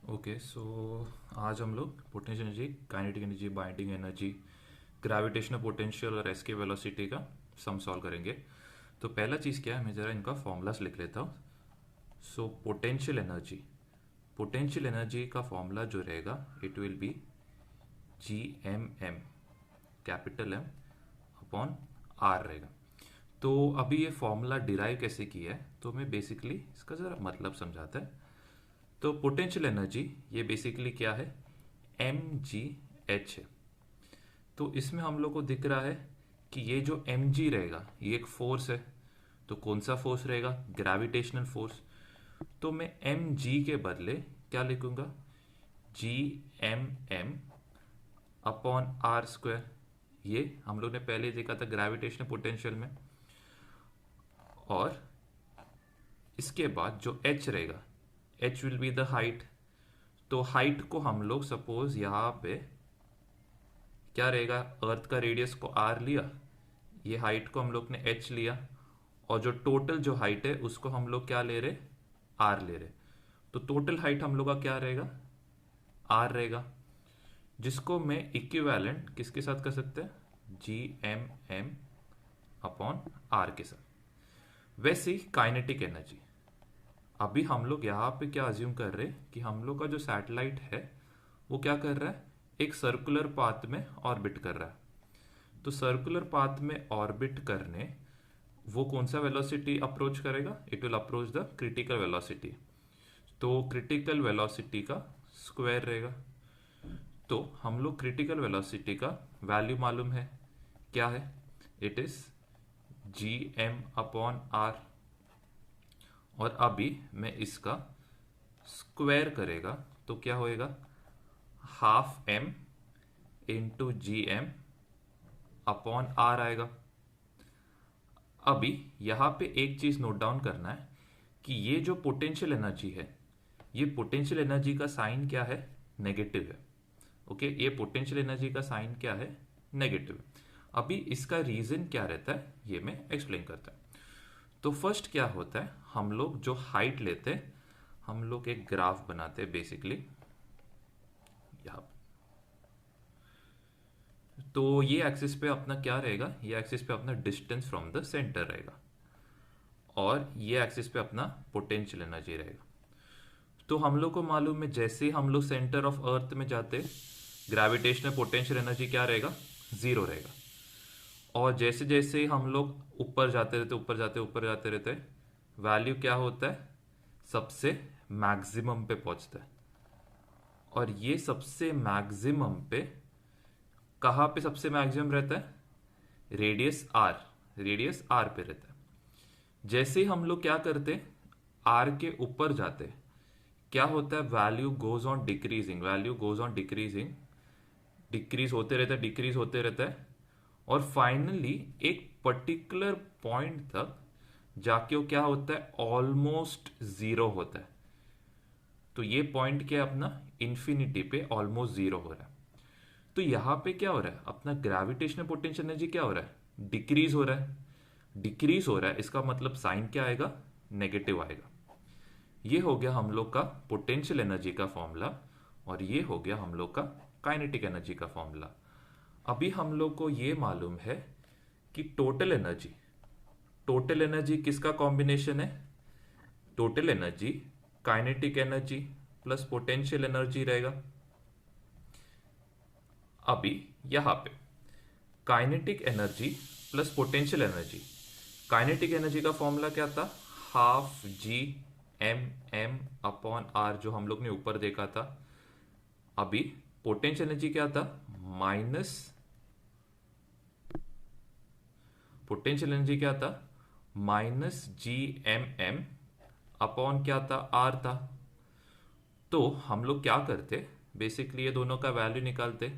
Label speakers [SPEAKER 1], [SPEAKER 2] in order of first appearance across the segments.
[SPEAKER 1] Okay so आज हम लोग potential energy, kinetic energy, binding energy, gravitational potential और एस्केप वेलोसिटी का सम सॉल्व करेंगे। तो पहला चीज़ क्या है, मैं ज़रा इनका फॉर्मूलास लिख लेता हूँ। सो पोटेंशियल एनर्जी का फॉर्मूला जो रहेगा it will B GMM, capital M upon R रहेगा। तो अभी ये फॉर्मूला डिराइव कैसे किया है, तो मैं बेसिकली इसका ज़रा मतलब समझाता है। तो पोटेंशियल एनर्जी ये बेसिकली क्या है, mgh है। तो इसमें हम लोग को दिख रहा है कि ये जो mg रहेगा ये एक फोर्स है। तो कौन सा फोर्स रहेगा, ग्रेविटेशनल फोर्स। तो मैं mg के बदले क्या लिखूंगा, GMM अपॉन आर स्क्वायर। ये हम लोग ने पहले देखा था ग्रेविटेशनल पोटेंशियल में। और इसके बाद जो h रहेगा, h will be the height. तो हाइट को हम लोग सपोज यहाँ पे क्या रहेगा, अर्थ का रेडियस को r लिया, ये हाइट को हम लोग ने h लिया, और जो टोटल जो हाइट है उसको हम लोग क्या ले रहे, r ले रहे। तो टोटल हाइट हम लोग का क्या रहेगा, r रहेगा, जिसको मैं इक्विवेलेंट किसके साथ कर सकते हैं, GMM अपॉन r के साथ। वैसे ही काइनेटिक एनर्जी, अभी हम लोग यहाँ पे क्या अज्यूम कर रहे हैं कि हम लोग का जो सैटेलाइट है वो क्या कर रहा है, एक सर्कुलर पाथ में ऑर्बिट कर रहा है। तो सर्कुलर पाथ में ऑर्बिट करने वो कौन सा वेलोसिटी अप्रोच करेगा, it will approach the critical velocity. तो क्रिटिकल वेलोसिटी का स्क्वायर रहेगा। तो हम लोग क्रिटिकल वेलोसिटी का वैल्यू मालूम है, क्या है, it is GM upon R। और अभी मैं इसका स्क्वायर करेगा तो क्या होएगा, half m into GM upon R आएगा। अभी यहाँ पे एक चीज नोट डाउन करना है कि ये जो पोटेंशियल एनर्जी है, ये पोटेंशियल एनर्जी का साइन क्या है, नेगेटिव है। ओके, ये पोटेंशियल एनर्जी का साइन क्या है, नेगेटिव है। अभी इसका रीजन क्या रहता है ये मैं एक्सप्लेन करता हूँ। तो फर्स्ट क्या होता है, हम लोग जो हाइट लेते हैं, हम लोग एक ग्राफ बनाते हैं बेसिकली यहाँ पे। तो ये एक्सिस पे अपना क्या रहेगा, ये एक्सिस पे अपना डिस्टेंस फ्रॉम द सेंटर रहेगा, और ये एक्सिस पे अपना पोटेंशियल एनर्जी रहेगा। तो हम लोग को मालूम है जैसे ही हम लोग सेंटर ऑफ अर्थ में जाते, ग्रेविटेशनल पोटेंशियल एनर्जी क्या रहेगा, जीरो रहेगा। और जैसे जैसे हम लोग ऊपर जाते रहते, ऊपर जाते रहते, वैल्यू क्या होता है, सबसे मैक्सिमम पे पहुंचता है। और ये सबसे मैक्सिमम पे कहाँ पे सबसे मैक्सिमम रहता है, रेडियस आर पे रहता है। जैसे ही हम लोग क्या करते, आर के ऊपर जाते, क्या होता है, value goes on decreasing, decrease होते रहता है, डिक्रीज होते रहता है, और फाइनली एक पर्टिकुलर पॉइंट तक जाके वो क्या होता है, ऑलमोस्ट जीरो होता है। तो ये पॉइंट क्या है अपना, इंफिनिटी पे ऑलमोस्ट जीरो हो रहा है। तो यहां पे क्या हो रहा है, अपना ग्रेविटेशनल पोटेंशियल एनर्जी क्या हो रहा है, डिक्रीज हो रहा है। डिक्रीज हो रहा है, इसका मतलब साइन क्या आएगा, नेगेटिव आएगा। ये हो गया हम लोग का पोटेंशियल एनर्जी का फॉर्मूला, और ये हो गया हम लोग का काइनेटिक एनर्जी का फॉर्मूला। अभी हम लोग को ये मालूम है कि टोटल एनर्जी किसका कॉम्बिनेशन है, total energy kinetic energy plus potential energy रहेगा। अभी यहां पे kinetic energy plus potential energy, kinetic energy का फॉर्मूला क्या था, हाफ GMM अपॉन R, जो हम लोग ने ऊपर देखा था। अभी पोटेंशियल एनर्जी क्या था, -GMM अपॉन क्या था, R था। तो हम लोग क्या करते, बेसिकली ये दोनों का वैल्यू निकालते।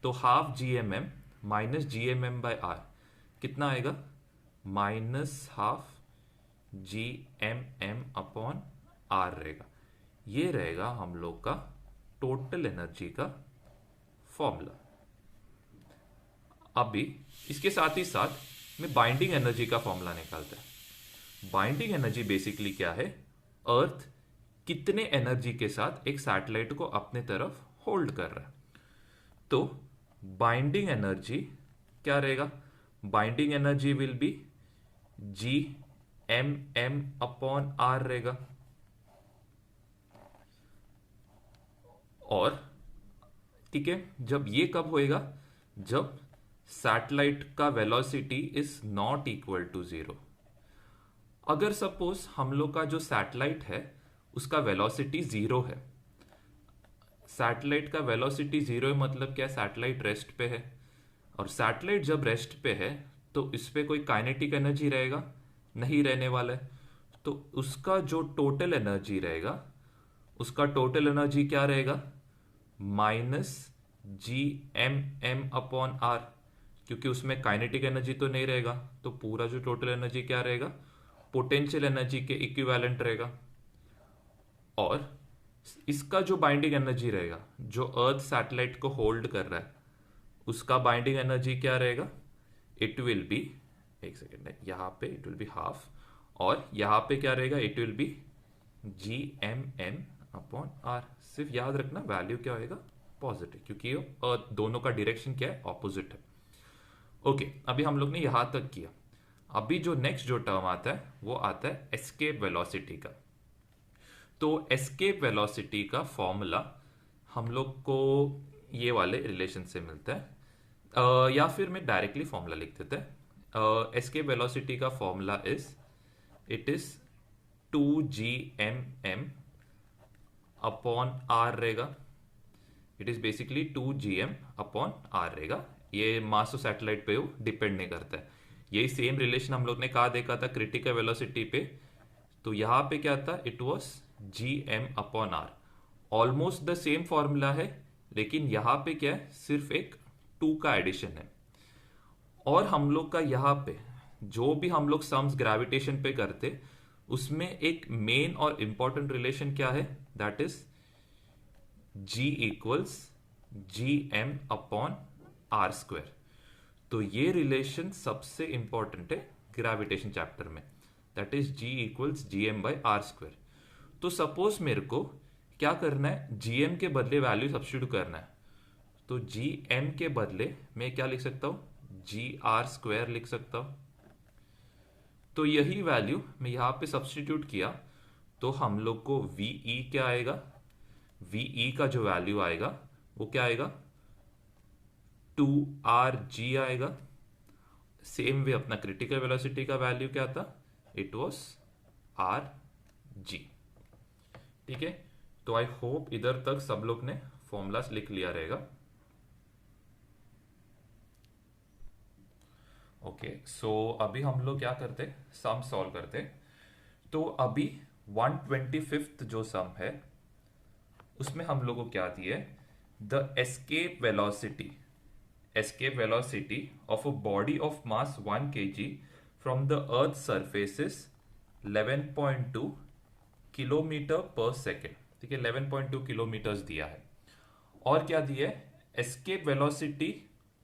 [SPEAKER 1] तो half GMM minus GMM by R कितना आएगा, -12 GMM अपॉन R रहेगा। ये रहेगा हम लोग का टोटल एनर्जी का फॉर्मूला। अभी इसके साथ ही साथ में बाइंडिंग एनर्जी का फॉर्मूला निकालता है। बाइंडिंग एनर्जी बेसिकली क्या है, अर्थ कितने एनर्जी के साथ एक सैटेलाइट को अपने तरफ होल्ड कर रहा है। तो बाइंडिंग एनर्जी क्या रहेगा? Binding energy will be G M M upon R रहेगा। और ठीक है, जब ये कब होएगा? जब सैटेलाइट का velocity is not equal to zero. अगर सपोज हम लोग का जो सैटेलाइट है उसका वेलोसिटी जीरो है, सैटेलाइट का वेलोसिटी जीरो है मतलब क्या? सैटेलाइट रेस्ट पे है, और सैटेलाइट जब रेस्ट पे है तो इस पे कोई काइनेटिक एनर्जी रहेगा? नहीं रहने वाला है। तो उसका जो टोटल एनर्जी रहेगा, उसका टोटल एनर्जी क्या रहेगा? Minus G M M upon R, क्योंकि उसमें काइनेटिक एनर्जी तो नहीं रहेगा, तो पूरा जो टोटल एनर्जी क्या रहेगा? पोटेंशियल एनर्जी के इक्विवेलेंट रहेगा। और इसका जो बाइंडिंग एनर्जी रहेगा, जो अर्थ सैटेलाइट को होल्ड कर रहा है, उसका बाइंडिंग एनर्जी क्या रहेगा? इट विल बी, एक सेकेंड है, यहाँ पे इट विल बी हाफ, और यहाँ पे क्या रहेगा? It will be G M M upon R. सिर्फ याद रखना वैल्यू क्या होएगा? पॉजिटिव, क्योंकि ये दोनों का डायरेक्शन क्या है? ऑपोजिट है। ओके, अभी हम लोग ने यहां तक किया। अभी जो नेक्स्ट जो टर्म आता है वो आता है एस्केप वेलोसिटी का। तो एस्केप वेलोसिटी का फॉर्मूला हम लोग को ये वाले रिलेशन से मिलता है, या फिर मैं डायरेक्टली फॉर्मूला लिख देते हैं। एस्केप वेलोसिटी का formula it is 2gmm upon R रहेगा। It is basically 2gm upon R रहेगा। ये मास ऑफ सैटेलाइट पे डिपेंड नहीं करता है। यही सेम रिलेशन हम लोग ने कहा देखा था क्रिटिकल वेलोसिटी पे। तो यहां पे क्या था? It was G M upon R. Almost the same formula है, लेकिन यहां पे क्या है? सिर्फ एक 2 का एडिशन है। और हम लोग का यहाँ पे जो भी हम लोग सम्स ग्रेविटेशन पे करते, उसमें एक मेन और इंपॉर्टेंट रिलेशन क्या है? That is G equals G M upon R square. तो ये रिलेशन सबसे इंपॉर्टेंट है ग्रेविटेशन चैप्टर में, that is G equals G M by R square. तो सपोज मेरे को क्या करना है? जी एम के बदले वैल्यू सब्स्टिट्यूट करना है। तो जी एम के बदले मैं क्या लिख सकता हूं? जी आर स्क्वायर लिख सकता हूं। तो यही वैल्यू मैं यहां पे सब्स्टिट्यूट किया, तो हम लोग को वीई क्या आएगा? वीई का जो वैल्यू आएगा वो क्या आएगा? 2rg आएगा। सेम वे अपना क्रिटिकल वेलोसिटी का वैल्यू क्या था? It was R G. ठीक है, तो आई होप इधर तक सब लोग ने फॉर्मूलास लिख लिया रहेगा। ओके, सो अभी हम लोग क्या करते? सम सॉल्व करते। तो अभी 125th जो सम है उसमें हम लोग को क्या दिया है? The escape velocity of a body of mass 1 kg from the earth's surface is 11.2 kilometre per second. ठीक है, 11.2 किलोमीटर दिया है। और क्या दिया है? Escape velocity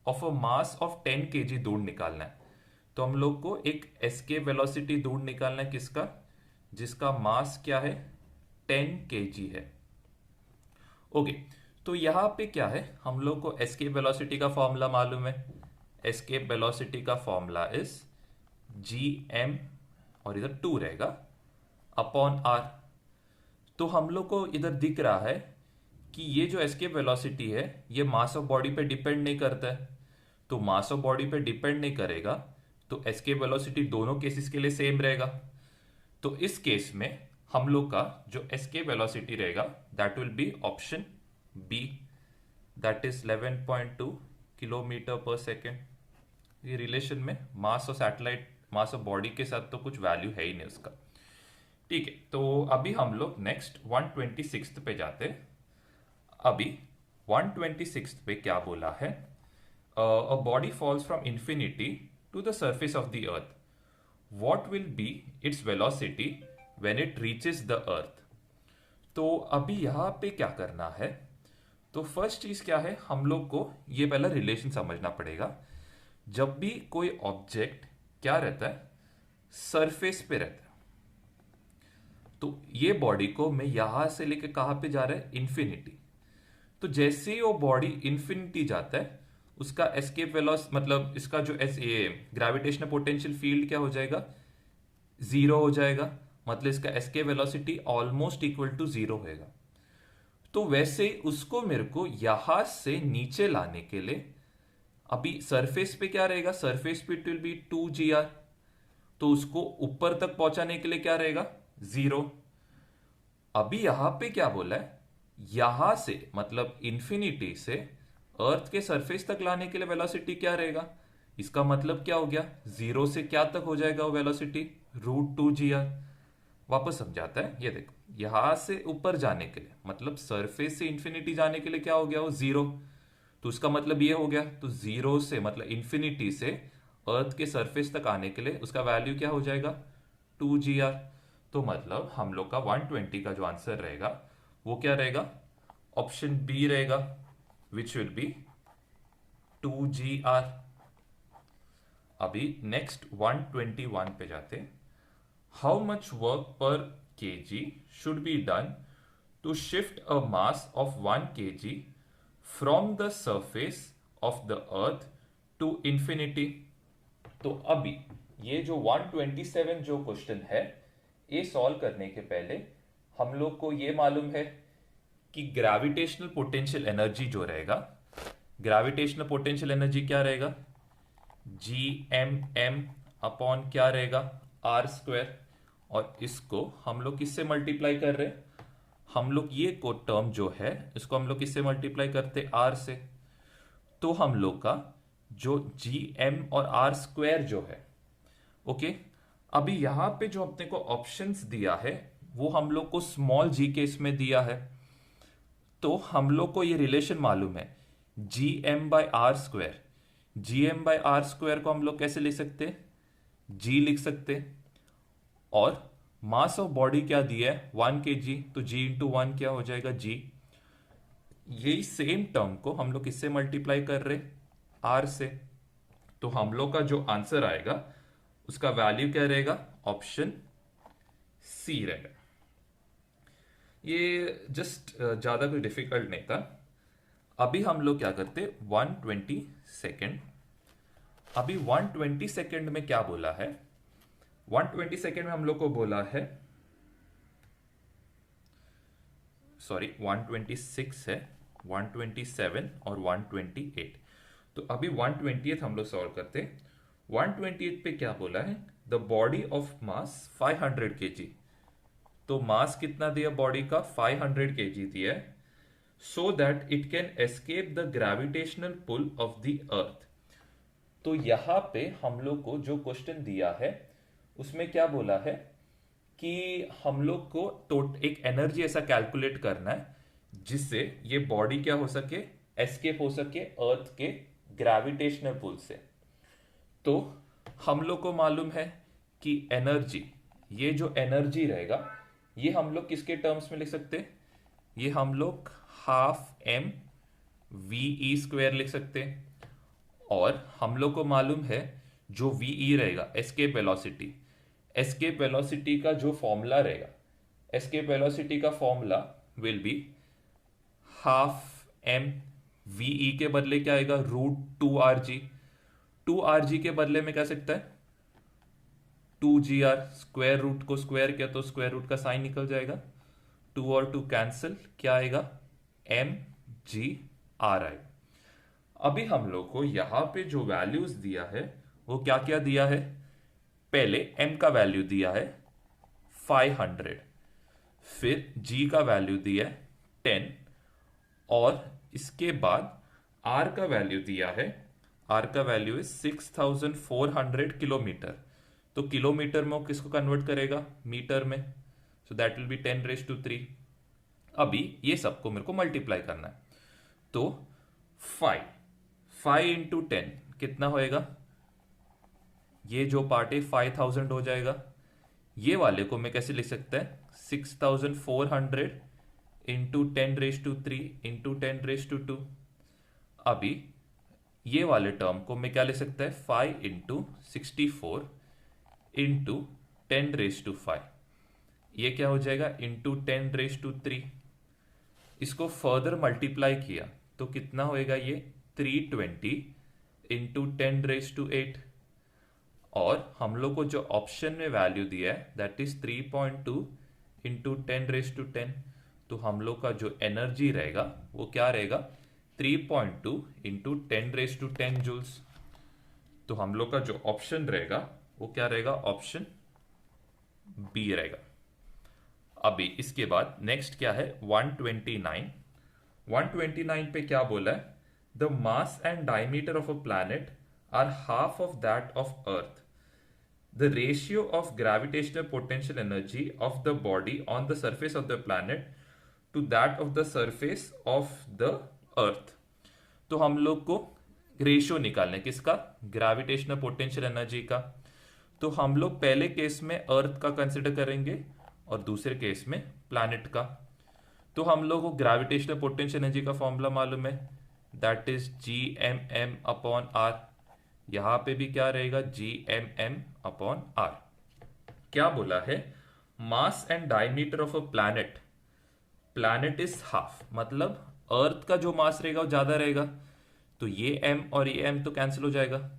[SPEAKER 1] of a mass of 10 kg दूर निकालना है। तो हम लोग को एक एस्केप वेलोसिटी दूर निकालना है किसका? जिसका मास क्या है? 10 kg है। ओके, तो यहां पे क्या है? हम लोग को एस्केप वेलोसिटी का फॉर्मूला मालूम है। एस्केप वेलोसिटी का फॉर्मूला इज जी एम, और इधर 2 रहेगा, अपॉन आर। तो हम लोग को इधर दिख रहा है कि ये जो एस्केप वेलोसिटी है ये मास ऑफ बॉडी पे डिपेंड नहीं करता है। तो मास ऑफ बॉडी पे डिपेंड नहीं करेगा तो एस्केप वेलोसिटी दोनों केसेस के लिए सेम रहेगा। तो इस केस में हम लोग का जो एस्केप वेलोसिटी रहेगा that will be option B, that is 11.2 kilometre per second. ये रिलेशन में mass of satellite mass of body के साथ तो कुछ वैल्यू है ही नहीं उसका। ठीक है, तो अभी हम लोग नेक्स्ट 126th पे जाते हैं। अभी 126th पे क्या बोला है? A body falls from infinity to the surface of the earth, what will be its velocity when it reaches the earth. तो अभी यहां पे क्या करना है? तो फर्स्ट चीज क्या है? हम लोग को ये पहला रिलेशन समझना पड़ेगा। जब भी कोई ऑब्जेक्ट क्या रहता है? सरफेस पे रहता है। तो ये बॉडी को मैं यहां से लेके कहां पे जा रहा है, इन्फिनिटी। तो जैसे ही वो बॉडी इन्फिनिटी जाता है, उसका एस्केप वेलोस मतलब इसका जो as a gravitational potential field क्या हो जाएगा, जीरो हो जाएगा। मतलब इसका escape velocity almost equal to zero होएगा। तो वैसे ही उसको मेरे को यहां से नीचे लाने के लिए, अभी सरफेस पे क्या रहेगा, सरफेस पे इट विल बी 2 GR। तो उसको ऊपर तक पहुंचाने के लिए क्या रहेगा, जीरो। अभी यहां पे क्या बोला है, यहां से मतलब इंफिनिटी से अर्थ के सरफेस तक लाने के लिए वेलोसिटी क्या रहेगा। इसका मतलब क्या हो गया, जीरो से क्या तक हो जाएगा वो वेलोसिटी, √2 GR। वापस समझाता है, ये देखो यहां से ऊपर जाने के लिए मतलब सरफेस से इंफिनिटी जाने के लिए क्या हो गया, वो जीरो। तो उसका मतलब ये हो गया, तो जीरो से मतलब इंफिनिटी से अर्थ के सरफेस तक आने के लिए उसका वैल्यू क्या हो जाएगा, 2 GR। तो मतलब हम लोग का 120 का जो आंसर रहेगा वो क्या रहेगा, ऑप्शन बी रहेगा, विच विल बी 2 GR। अभी नेक्स्ट 121 पे जाते। How much work per kg should be done to shift a mass of 1 kg from the surface of the earth to infinity. तो अभी ये जो 127 जो क्वेश्चन है, ये सॉल्व करने के पहले हम लोग को ये मालूम है कि ग्रेविटेशनल पोटेंशियल एनर्जी जो रहेगा, ग्रेविटेशनल पोटेंशियल एनर्जी क्या रहेगा, GMM अपॉन क्या रहेगा, R²। और इसको हम लोग किससे मल्टीप्लाई कर रहे हैं, हम लोग ये को टर्म जो है इसको हम लोग किससे मल्टीप्लाई करते, R से। तो हम लोग का जो GM और R² जो है, ओके। अभी यहां पे जो अपने को ऑप्शंस दिया है वो हम लोग को स्मॉल g के इसमें दिया है। तो हम लोग को ये रिलेशन मालूम है, GM/R²। GM/R² को हम लोग कैसे लिख सकते, G लिख सकते। और मास ऑफ बॉडी क्या दिया है, 1 kg, तो G×1 क्या हो जाएगा, G। यही सेम टर्म को हम लोग किससे मल्टीप्लाई कर रहे, R से। तो हम लोग का जो आंसर आएगा उसका वैल्यू क्या रहेगा, ऑप्शन सी रहेगा। ये जस्ट ज्यादा कोई डिफिकल्ट नहीं था। अभी हम लोग क्या करते, 122। अभी 122 में क्या बोला है, 122 में हम लोग को बोला है, सॉरी 126 है, 127 और 128। तो अभी 128 हम लोग सॉल्व करते। 128 पे क्या बोला है, the body of mass 500 kg। तो मास कितना दिया बॉडी का, 500 kg दिया है, so that it can escape the gravitational pull of the earth. तो यहां पे हम लोग को जो क्वेश्चन दिया है उसमें क्या बोला है कि हम लोग को तो एक एनर्जी ऐसा कैलकुलेट करना है जिससे ये बॉडी क्या हो सके, एस्केप हो सके अर्थ के ग्रेविटेशनल पुल से। तो हम लोग को मालूम है कि एनर्जी, ये जो एनर्जी रहेगा ये हम लोग किसके टर्म्स में लिख सकते, ये हम लोग 12m/v² लिख सकते। और हम लोग को मालूम है जो वी रहेगा, एस्केप वेलोसिटी। एस्केप वेलोसिटी का जो फॉर्मूला रहेगा, एस्केप वेलोसिटी का फॉर्मूला विल बी 12m/v के बदले क्या आएगा, √2rg। 2rg के बदले में क्या सकता है, 2 GR। स्क्वायर रूट को स्क्वायर किया तो स्क्वायर रूट का साइन निकल जाएगा, 2 और 2 कैंसिल, क्या आएगा, mg/r आएगा। अभी हम लोग को यहां पे जो वैल्यूज दिया है वो क्या क्या दिया है, पहले m का वैल्यू दिया है 500, फिर g का वैल्यू दिया है 10, और इसके बाद r का वैल्यू दिया है, r का वैल्यू है 6400 किलोमीटर। तो किलोमीटर में वो किसको कन्वर्ट करेगा, मीटर में, सो दैट विल बी 10⁻3। अभी ये सबको मेरे को मल्टीप्लाई करना है। तो 5 इंटू 10 कितना होएगा, ये जो पार्ट है 5000 हो जाएगा। ये वाले को मैं कैसे लिख सकता है, 6400 इंटू 10⁻3 इंटू 10⁻2। अभी ये वाले टर्म को मैं क्या लिख सकता है, 5 इंटू 64 इंटू 10⁻5। ये क्या हो जाएगा, इंटू 10⁻³ इसको फर्दर मल्टीप्लाई किया तो कितना होएगा, ये 320 इंटू 10⁻8 और हम लोग को जो ऑप्शन में वैल्यू दिया है दैट इज 3.2 इंटू 10⁻10, तो हम लोग का जो एनर्जी रहेगा वो क्या रहेगा, 3.2 इंटू 10⁻10 जूल्स। तो हम लोग का जो ऑप्शन रहेगा वो क्या रहेगा, ऑप्शन बी रहेगा। अभी इसके बाद नेक्स्ट क्या है, 129। 129 पे क्या बोला है, the mass and diameter of a planet are half of that of earth. The ratio of gravitational potential energy of the body on the surface of the planet to that of the surface of the earth। तो हम लोग को ratio निकालना किसका, gravitational potential energy का। तो हम लोग पहले केस में अर्थ का कंसिडर करेंगे और दूसरे केस में प्लैनेट का। तो हम लोग को ग्रेविटेशनल पोटेंशियल एनर्जी का फॉर्मूला मालूम है, दैट इज Gmm/r। यहां पे भी क्या रहेगा, Gmm/r। क्या बोला है, मास and diameter of a planet, planet is half, मतलब अर्थ का जो मास रहेगा वो ज्यादा रहेगा, तो ये m और ये m तो कैंसिल हो जाएगा।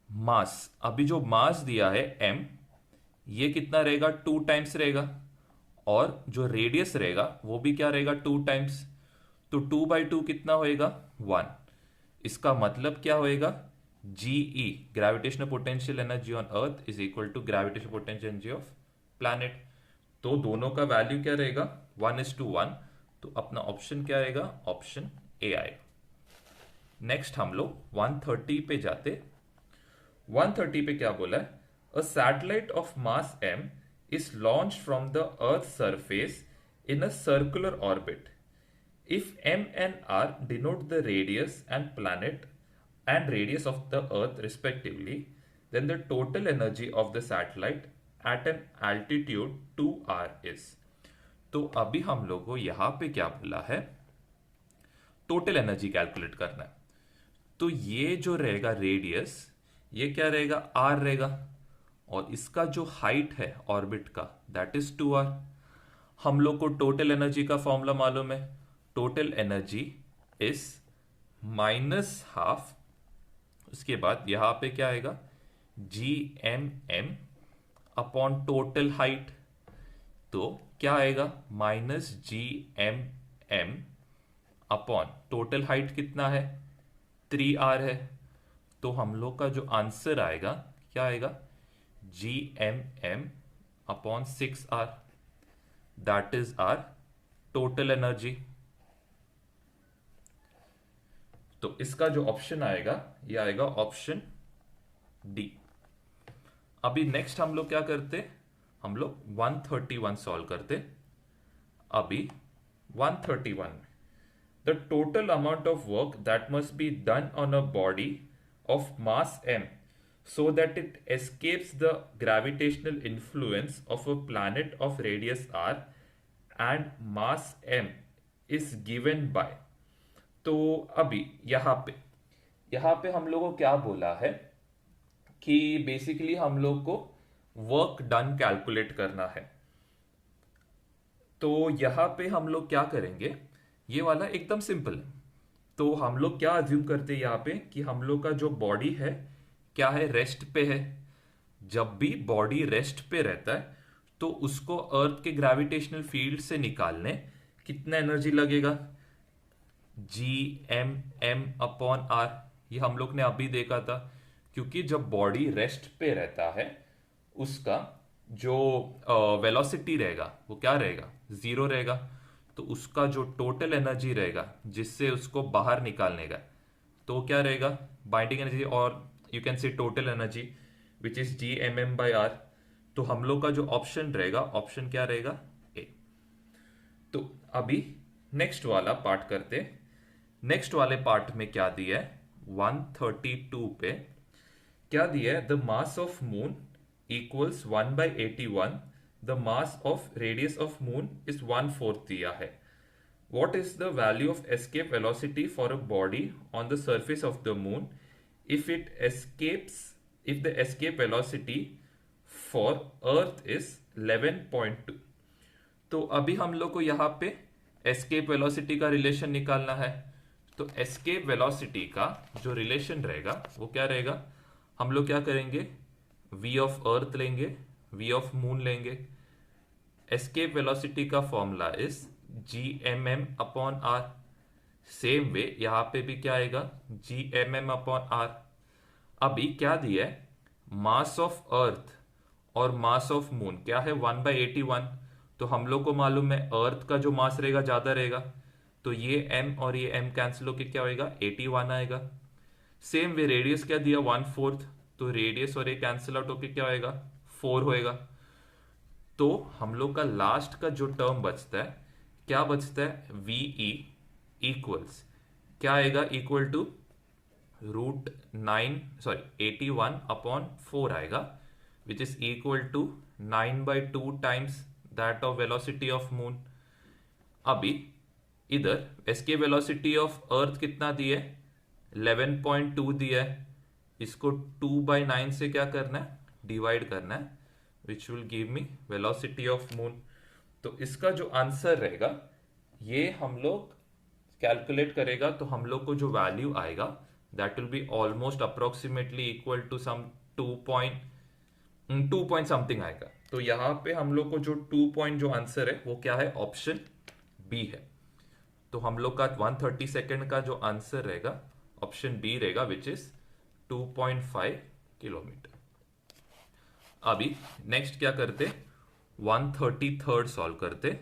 [SPEAKER 1] मास, अभी जो मास दिया है m, ये कितना रहेगा, 2 टाइम्स रहेगा, और जो रेडियस रहेगा वो भी क्या रहेगा, 2 टाइम्स। तो 2/2 कितना होएगा, 1। इसका मतलब क्या होएगा, GE gravitational potential energy on earth is equal to gravitational potential energy of planet. तो दोनों का वैल्यू क्या रहेगा, 1:1। तो अपना ऑप्शन क्या रहेगा, ऑप्शन ए आएगा। नेक्स्ट हम लोग 130 पे जाते। 130 पे क्या बोला है, a satellite of mass m is launched from the Earth's surface in a circular orbit. If m and r denote the radius and planet and radius of the Earth respectively, then the total energy of the satellite at an altitude 2r is। तो अभी हम लोग को यहां पे क्या बोला है, टोटल एनर्जी कैलकुलेट करना है। तो ये जो रहेगा रेडियस, ये क्या रहेगा, r रहेगा, और इसका जो हाइट है ऑर्बिट का दैट इज 2r। हम लोग को टोटल एनर्जी का फॉर्मूला मालूम है, टोटल एनर्जी इज -12। उसके बाद यहां पे क्या आएगा, Gmm टोटल हाइट, तो क्या आएगा, -Gmm टोटल हाइट कितना है, 3r है। तो हम लोग का जो आंसर आएगा क्या आएगा, Gmm/6r, that is R total energy. तो इसका जो ऑप्शन आएगा ये आएगा ऑप्शन डी। अभी नेक्स्ट हम लोग क्या करते, हम लोग 131 सॉल्व करते। अभी 131 में the total amount of work that must be done on a body of mass m so that it escapes the gravitational influence of a planet of radius r and mass m is given by। तो अभी यहां पे हम लोग को क्या बोला है कि बेसिकली हम लोग को वर्क डन कैलकुलेट करना है। तो यहां पे हम लोग क्या करेंगे, ये वाला एकदम सिंपल है। तो हम लोग क्या अज्यूम करते हैं यहाँ पे कि हम लोग का जो बॉडी है क्या है, रेस्ट पे है। जब भी बॉडी रेस्ट पे रहता है तो उसको अर्थ के ग्रेविटेशनल फील्ड से निकालने कितना एनर्जी लगेगा, Gmm/r। ये हम लोग ने अभी देखा था, क्योंकि जब बॉडी रेस्ट पे रहता है उसका जो वेलोसिटी रहेगा वो क्या रहेगा, 0 रहेगा। तो उसका जो टोटल एनर्जी रहेगा जिससे उसको बाहर निकालने का, तो क्या रहेगा, बाइंडिंग एनर्जी, और you can see total energy which is Gmm/r। तो हम लोग का जो ऑप्शन रहेगा, ऑप्शन क्या रहेगा, ए। तो अभी नेक्स्ट वाला पार्ट करते। नेक्स्ट वाले पार्ट में क्या दिया है, 132 पे क्या दिया है, the mass of moon equals 1/81, the mass of radius of moon is 1/4 दिया है। What is the value of escape velocity for a body on the surface of the moon if the escape velocity for Earth is 11.2? तो अभी हम लोग को यहाँ पे escape velocity का रिलेशन निकालना है। तो एस्केप वेलोसिटी का जो रिलेशन रहेगा वो क्या रहेगा, हम लोग क्या करेंगे, v ऑफ अर्थ लेंगे, v ऑफ मून लेंगे। एस्केप वेलोसिटी का formula is gmm/r। Same way यहां पे भी क्या आएगा, gmm/r। अभी क्या दिया है, मास ऑफ अर्थ और मास ऑफ मून क्या है 1/81। तो हम लोग को मालूम है अर्थ का जो मास रहेगा ज्यादा रहेगा, तो ये m और ये m कैंसिल होके क्या होएगा 81 आएगा। सेम वे रेडियस क्या दिया 1/4, तो रेडियस और ये कैंसिल आउट होके क्या होएगा 4 होएगा। तो हम लोग का लास्ट का जो टर्म बचता है, क्या बचता है, VE इक्वल्स क्या आएगा, इक्वल टू √81/4 आएगा, which is equal to 9/2 times that of velocity of moon. अभी इधर एस्केप वेलोसिटी ऑफ अर्थ कितना दिया है, 11.2 दिया है। इसको 2/9 से क्या करना है, डिवाइड करना है, which will give me velocity of moon. तो इसका जो आंसर रहेगा ये हम लोग कैलकुलेट करेगा, तो हम लोग को जो वैल्यू आएगा that will be almost approximately equal to some 2 point something आएगा। तो यहाँ पे हम लोग को जो 2 पॉइंट जो आंसर है वो क्या है, ऑप्शन बी है। तो हम लोग का 130 सेकेंड का जो आंसर रहेगा ऑप्शन बी रहेगा, विच इज 2.5 किलोमीटर। अभी नेक्स्ट क्या करते, 133 सॉल्व करते।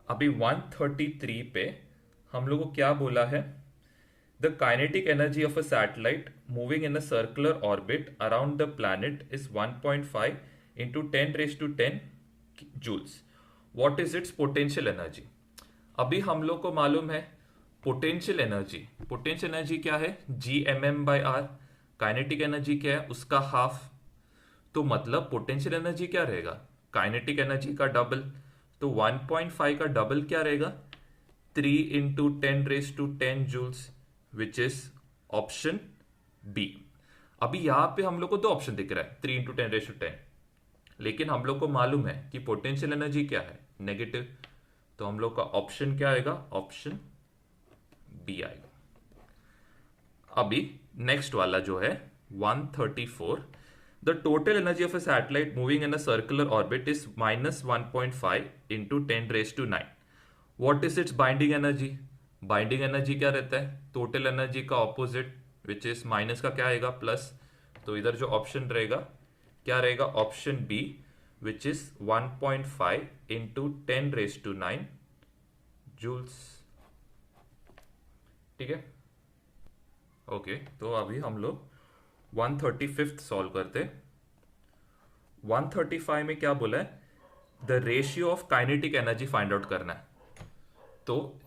[SPEAKER 1] अभी 133 पे हम लोग को क्या बोला है, the kinetic energy of a satellite moving in a circular orbit around the planet is 1.5 into 10⁻10 joules. What is its potential energy. अभी हम लोग को मालूम है पोटेंशियल एनर्जी क्या है, gmm/r। काइनेटिक एनर्जी क्या है, उसका हाफ। तो मतलब पोटेंशियल एनर्जी क्या रहेगा, काइनेटिक एनर्जी का डबल। तो 1.5 का डबल क्या रहेगा, 3 into 10⁻10 joules, which is option B. अभी यहां पे हम लोग को दो ऑप्शन दिख रहा है, 3 इंटू 10⁻10, लेकिन हम लोग को मालूम है कि पोटेंशियल एनर्जी क्या है, नेगेटिव। तो हम लोग का ऑप्शन क्या आएगा, ऑप्शन बी आएगा। अभी नेक्स्ट वाला जो है 134, the total energy of a satellite moving in a circular orbit is -1.5 into 10⁻9। What is it's binding energy. Binding energy क्या रहता है, टोटल एनर्जी का ऑपोजिट, विच इज माइनस का क्या आएगा प्लस। तो इधर जो ऑप्शन रहेगा क्या रहेगा, option B, which is 1.5 into 10⁻9 joules. ठीक है, ओके। तो अभी हम लोग 135 सॉल्व करते। 135 में क्या बोला है, the ratio of kinetic energy find out करना है। तो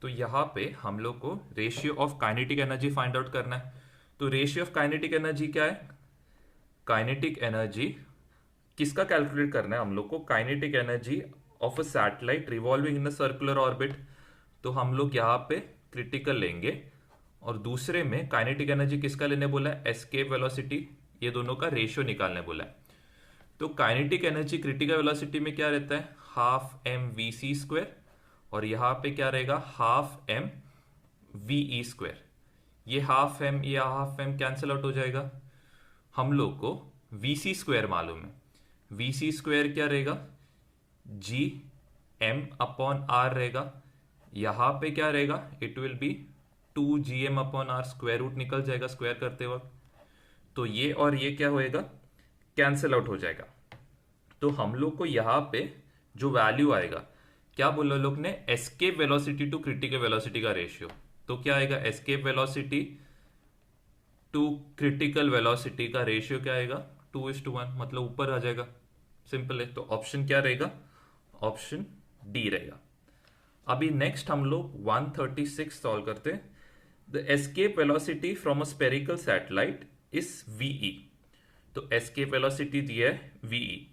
[SPEAKER 1] यहां पे हम लोग को ratio of kinetic energy find out करना है। तो रेशियो ऑफ काइनेटिक एनर्जी क्या है, काइनेटिक एनर्जी किसका कैलकुलेट करना है हम लोग को, kinetic energy of a satellite revolving in a circular orbit. तो हम लोग यहाँ पे क्रिटिकल लेंगे और दूसरे में काइनेटिक एनर्जी किसका लेने बोला है, एस्केप वेलोसिटी। ये दोनों का रेशियो निकालने बोला है। तो काइनेटिक एनर्जी क्रिटिकल वेलोसिटी में क्या रहता है, half M V C square, और यहां पे क्या रहेगा, half M V E square. ये हाफ एम कैंसिल आउट हो जाएगा। हम लोग को वी सी स्क्वायर मालूम है, वी सी स्क्वायर क्या रहेगा, gm/r रहेगा। यहां पे क्या रहेगा, it will be 2gm/r, square root निकल जाएगा स्क्वायर करते वक्त। तो ये और ये क्या होएगा, कैंसिल आउट हो जाएगा। तो हम लोग को यहां पे जो वैल्यू आएगा, क्या बोला लोग ने, escape velocity to critical velocity का रेशियो। तो क्या आएगा, escape velocity to critical velocity का रेशियो क्या आएगा, 2:1, मतलब ऊपर आ जाएगा। सिंपल है। तो ऑप्शन क्या रहेगा, ऑप्शन डी रहेगा। अभी नेक्स्ट हम लोग 136 सॉल्व करते हैं। The escape velocity from a spherical satellite is VE. तो एस्केप वेलोसिटी दिया है VE.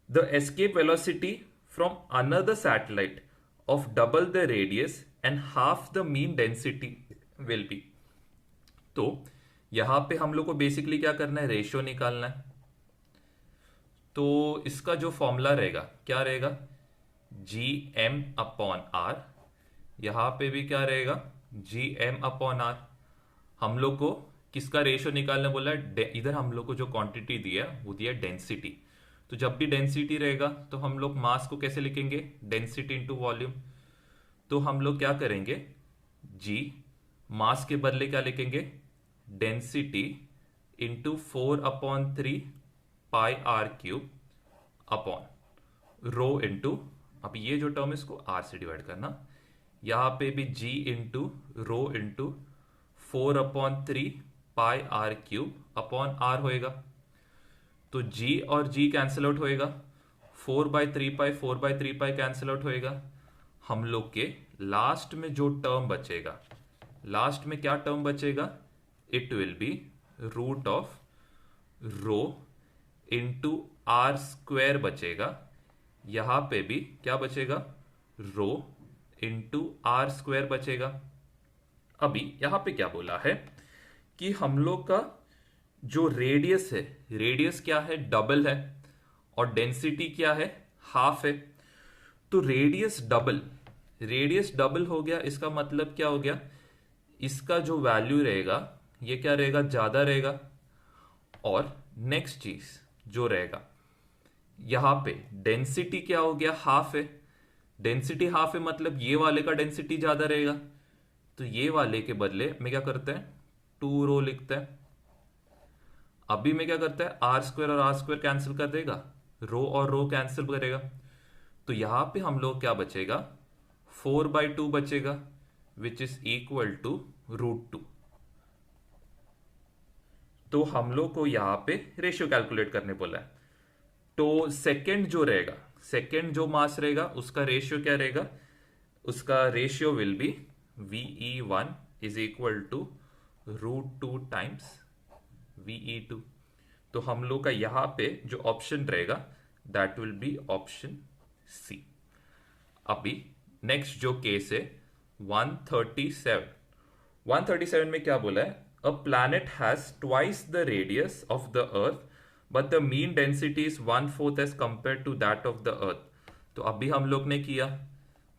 [SPEAKER 1] The escape velocity from another satellite of double the radius and half the mean density will be. तो यहां पे हम लोग को बेसिकली क्या करना है, रेशियो निकालना है। तो इसका जो फॉर्मूला रहेगा क्या रहेगा, जी एम अपॉन आर। यहां पे भी क्या रहेगा, जी एम अपॉन आर। हम लोग को किसका रेशियो निकालने बोला है, इधर हम लोग को जो क्वांटिटी दिया है वो दिया है डेंसिटी। तो जब भी डेंसिटी रहेगा तो हम लोग मास को कैसे लिखेंगे, डेंसिटी इंटू वॉल्यूम। तो हम लोग क्या करेंगे, जी मास के बदले क्या लिखेंगे, density into 4/3 pi R cube upon rho into, अब ये जो टर्म इसको आर से डिवाइड करना, यहां पे भी G into rho into 4/3 pi R cube upon R होएगा। तो जी और जी कैंसिल आउट होएगा, 4/3 पाई 4/3 पाई कैंसिल आउट होएगा। हम लोग के लास्ट में जो टर्म बचेगा, लास्ट में क्या टर्म बचेगा, it will be root of rho into R square बचेगा। यहां पे भी क्या बचेगा, रो इंटू आर स्क्वायर बचेगा। अभी यहां पे क्या बोला है कि हम लोग का जो रेडियस है, रेडियस क्या है, डबल है, और डेंसिटी क्या है, हाफ है। तो रेडियस डबल, रेडियस डबल हो गया, इसका मतलब क्या हो गया, इसका जो वैल्यू रहेगा ये क्या रहेगा, ज्यादा रहेगा। और नेक्स्ट चीज जो रहेगा, यहां पे डेंसिटी क्या हो गया, हाफ है। डेंसिटी हाफ है मतलब ये वाले का डेंसिटी ज्यादा रहेगा। तो ये वाले के बदले में क्या करते हैं, 2 रो लिखते हैं। अभी में क्या करता है, आर स्क्वायर और आर स्क्वायर कैंसिल कर देगा, रो और रो कैंसिल करेगा। तो यहां पे हम लोग क्या बचेगा, 4/2 बचेगा, विच इज इक्वल टू √2। तो हम लोग को यहां पे रेशियो कैलकुलेट करने बोला है। तो सेकंड जो रहेगा, सेकंड जो मास रहेगा उसका रेशियो क्या रहेगा, उसका ratio will be VE1 is equal to √2 times VE2। तो हम लोग का यहां पे जो ऑप्शन रहेगा that will be option C. अभी नेक्स्ट जो केस है 137, 137 में क्या बोला है, a planet has twice the radius of the earth but the mean density is 1/4 as compare to that of the earth. तो अभी हम लोग ने किया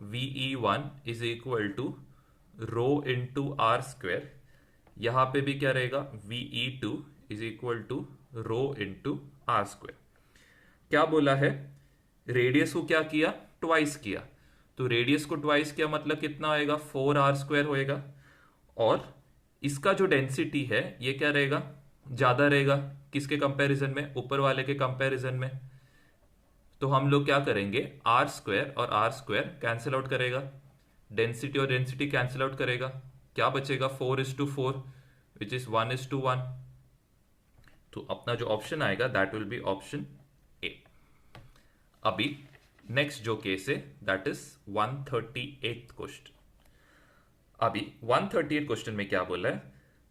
[SPEAKER 1] VE1 is equal to rho into R square. यहां पे भी क्या रहेगा, VE2 is equal to rho into R square. क्या बोला है, रेडियस को क्या किया, ट्वाइस किया। तो रेडियस को ट्वाइस किया मतलब कितना होएगा, 4r² होएगा। और इसका जो डेंसिटी है ये क्या रहेगा, ज्यादा रहेगा, किसके कंपैरिजन में, ऊपर वाले के कंपैरिजन में। तो हम लोग क्या करेंगे, r² और r² कैंसिल आउट करेगा, डेंसिटी और डेंसिटी कैंसिल आउट करेगा, क्या बचेगा, 4:4 विच इज 1:1। तो अपना जो ऑप्शन आएगा that will be option A. अभी नेक्स्ट जो केस है दैट इज 138 क्वेश्चन। अभी 138 क्वेश्चन में क्या बोला है,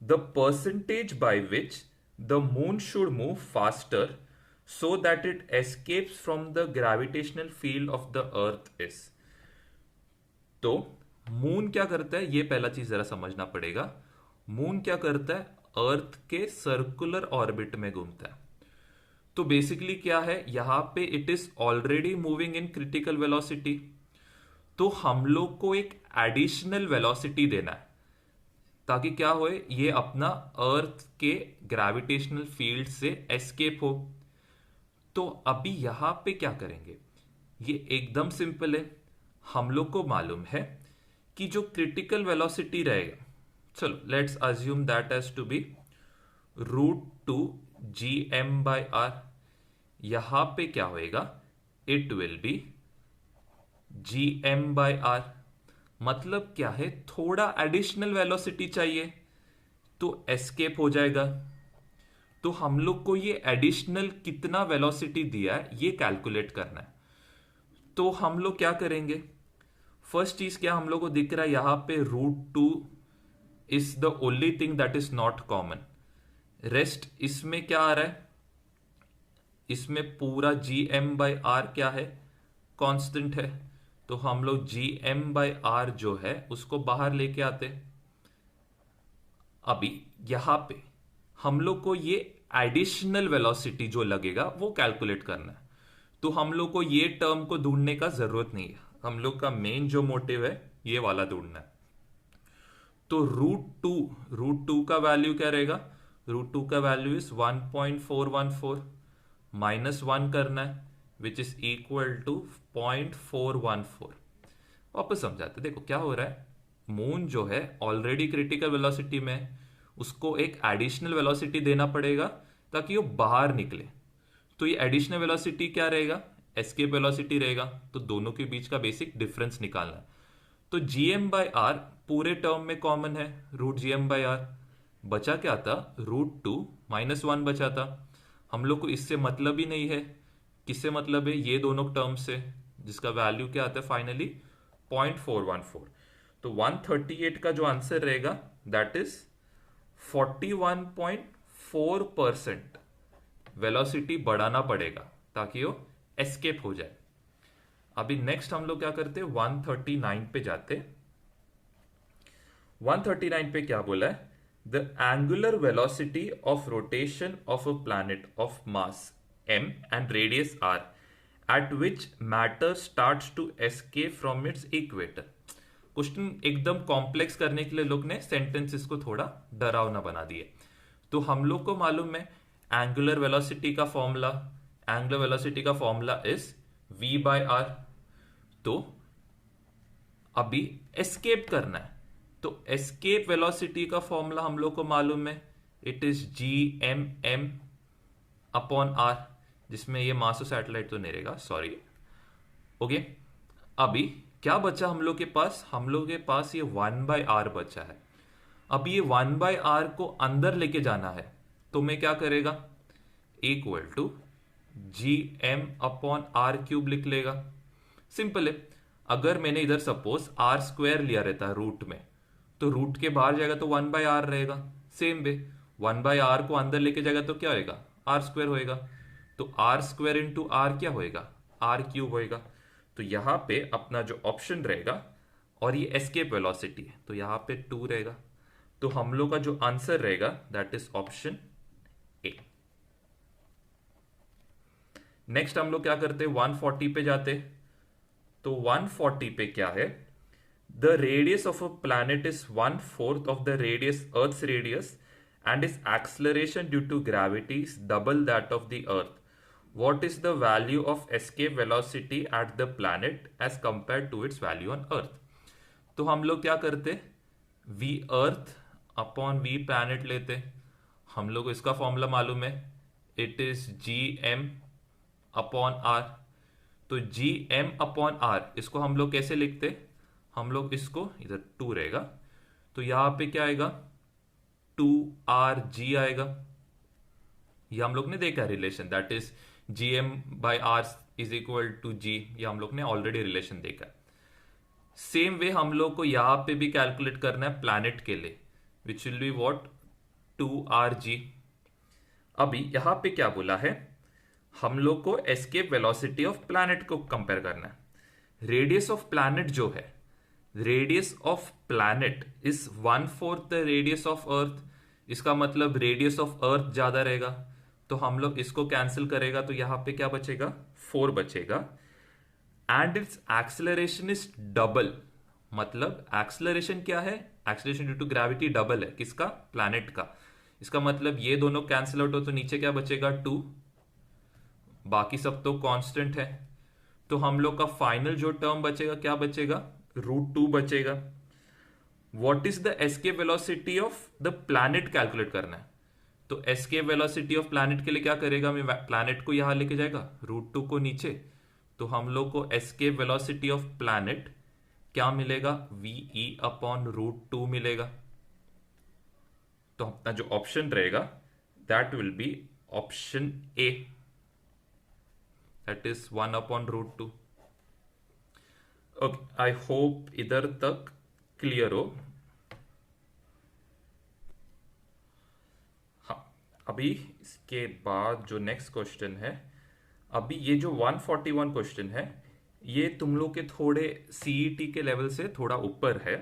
[SPEAKER 1] the percentage by which the moon should move faster so that it escapes from the gravitational field of the earth is. तो moon क्या करता है, ये पहला चीज जरा समझना पड़ेगा। मून क्या करता है, अर्थ के सर्कुलर ऑर्बिट में घूमता है। तो बेसिकली क्या है, यहां पे it is already moving in critical velocity. तो हम लोग को एक एडिशनल वेलोसिटी देना है ताकि क्या होए, ये अपना अर्थ के ग्रेविटेशनल फील्ड से एस्केप हो। तो अभी यहां पे क्या करेंगे, ये एकदम सिंपल है। हम लोग को मालूम है कि जो क्रिटिकल वेलोसिटी रहेगा, चलो let's assume that as to be √2 GM/r। यहां पे क्या होएगा, इट विल बी GM/r। मतलब क्या है, थोड़ा एडिशनल वेलोसिटी चाहिए तो एस्केप हो जाएगा। तो हम लोग को ये एडिशनल कितना वेलोसिटी दिया है ये कैलकुलेट करना है। तो हम लोग क्या करेंगे, फर्स्ट चीज क्या हम लोग को दिख रहा है, यहां पे √2 is the only thing that is not common. Rest इसमें क्या आ रहा है, इसमें पूरा GM/r क्या है, कांस्टेंट है। तो हम लोग GM/r जो है उसको बाहर लेके आते। अभी यहां पे हम लोग को ये एडिशनल वेलोसिटी जो लगेगा वो कैलकुलेट करना है। तो हम लोग को ये टर्म को ढूंढने का जरूरत नहीं है, हम लोग का मेन जो मोटिव है ये वाला ढूंढना है। तो रूट टू का वैल्यू क्या रहेगा? रूट टू का वैल्यू इज 1.414 माइनस 1 करना है विच इज इक्वल टू 0.414। वापस समझाते, देखो क्या हो रहा है। मून जो है ऑलरेडी क्रिटिकल वेलोसिटी में है, उसको एक एडिशनल वेलोसिटी देना पड़ेगा ताकि वो बाहर निकले। तो ये एडिशनल वेलोसिटी क्या रहेगा? एस्केप वेलोसिटी रहेगा। तो दोनों के बीच का बेसिक डिफरेंस निकालना है। तो जी एम बाई आर पूरे टर्म में कॉमन है, root G M by R. बचा क्या था? रूट टू माइनस वन बचा था। हम लोग को इससे मतलब ही नहीं है। किससे मतलब है? ये दोनों टर्म से, जिसका वैल्यू क्या आता है फाइनली 0.414। तो 138 का जो आंसर रहेगा दैट इज 41.4% वेलोसिटी बढ़ाना पड़ेगा ताकि वो एस्केप हो जाए। अभी नेक्स्ट हम लोग क्या करते हैं, 139 पे जाते। 139 पे क्या बोला है? The angular velocity of rotation of a planet of mass m and radius r at which matter starts to escape from its equator. Question एकदम कॉम्प्लेक्स करने के लिए लोग ने सेंटेंसेस को थोड़ा डरावना बना दिए। तो हम लोग को मालूम है एंगुलर वेलोसिटी का फॉर्मूला, एंगुलर वेलोसिटी का formula is v by r। तो अभी एस्केप करना है, तो एस्केप वेलोसिटी का फॉर्मूला हम लोग को मालूम है, it is G M M upon R, जिसमें ये मास ऑफ सैटेलाइट तो नहीं रहेगा, सॉरी। ओके, अभी क्या बचा हम लोग के पास? हम लोग के पास ये 1/r बचा है। अब ये 1/r को अंदर लेके जाना है, तो मैं क्या करेगा? Equal to G M upon R cube लिख लेगा। सिंपल है। अगर मैंने इधर सपोज आर स्क्वायर लिया रहता रूट में, तो रूट के बाहर जाएगा तो 1/r रहेगा। सेम वे 1/r को अंदर लेके जाएगा तो क्या होएगा? आर स्क्वायर होएगा। तो आर स्क्वायर इंटू आर क्या होएगा? आर क्यूब होएगा। तो यहां पे अपना जो ऑप्शन रहेगा, और ये एस्केप वेलोसिटी है तो यहां पे 2 रहेगा। तो हम लोग का जो आंसर रहेगा that is option A. Next हम लोग क्या करते हैं, 140 पे जाते। तो 140 पे क्या है? The radius of a planet is 1/4 of the radius earth's radius and is acceleration due to gravity is double that of the earth. What is the value of escape velocity at the planet as compared to its value on earth? तो हम लोग क्या करते? v earth upon v planet लेते। हम लोग को इसका फॉर्मूला मालूम है, it is G M upon R. तो जी एम अपॉन आर इसको हम लोग कैसे लिखते? हम लोग इसको, इधर 2 रहेगा तो यहां पे क्या आएगा? 2rg आएगा। ये हम लोग ने देखा relation, that is G M by R is equal to G. ये हम लोग ने ऑलरेडी रिलेशन देखा। सेम वे हम लोग को यहां पे भी कैलकुलेट करना है प्लैनेट के लिए, विच विल बी व्हाट? 2rg। अभी यहां पे क्या बोला है? हम लोग को एस्केप वेलोसिटी ऑफ प्लैनेट को कंपेयर करना है। रेडियस ऑफ प्लैनेट जो है, radius of planet is 1/4 the radius of अर्थ। इसका मतलब रेडियस ऑफ अर्थ ज्यादा रहेगा, तो हम लोग इसको कैंसिल करेगा तो यहां पे क्या बचेगा? 4 बचेगा। And its acceleration is double. मतलब एक्सेलरेशन क्या है? Acceleration due to gravity double है। किसका? प्लैनेट का। इसका मतलब ये दोनों कैंसिल आउट हो तो नीचे क्या बचेगा? 2। बाकी सब तो कांस्टेंट है। तो हम लोग का फाइनल जो टर्म बचेगा क्या बचेगा? √2 बचेगा। What is the escape velocity of the planet calculate करना है। तो एस्केप वेलोसिटी ऑफ प्लैनेट के लिए क्या करेगा? मैं प्लैनेट को यहां लेके जाएगा, √2 को नीचे, तो हम लोग को एस्केप वेलोसिटी ऑफ प्लैनेट क्या मिलेगा? VE अपॉन √2 मिलेगा। तो अपना जो ऑप्शन रहेगा that will be option A, that is 1 upon √2। Okay, I hope इधर तक क्लियर हो। अभी इसके बाद जो नेक्स्ट क्वेश्चन है, अभी ये जो 141 क्वेश्चन है, ये तुम लोग के थोड़े सीईटी के लेवल से थोड़ा ऊपर है।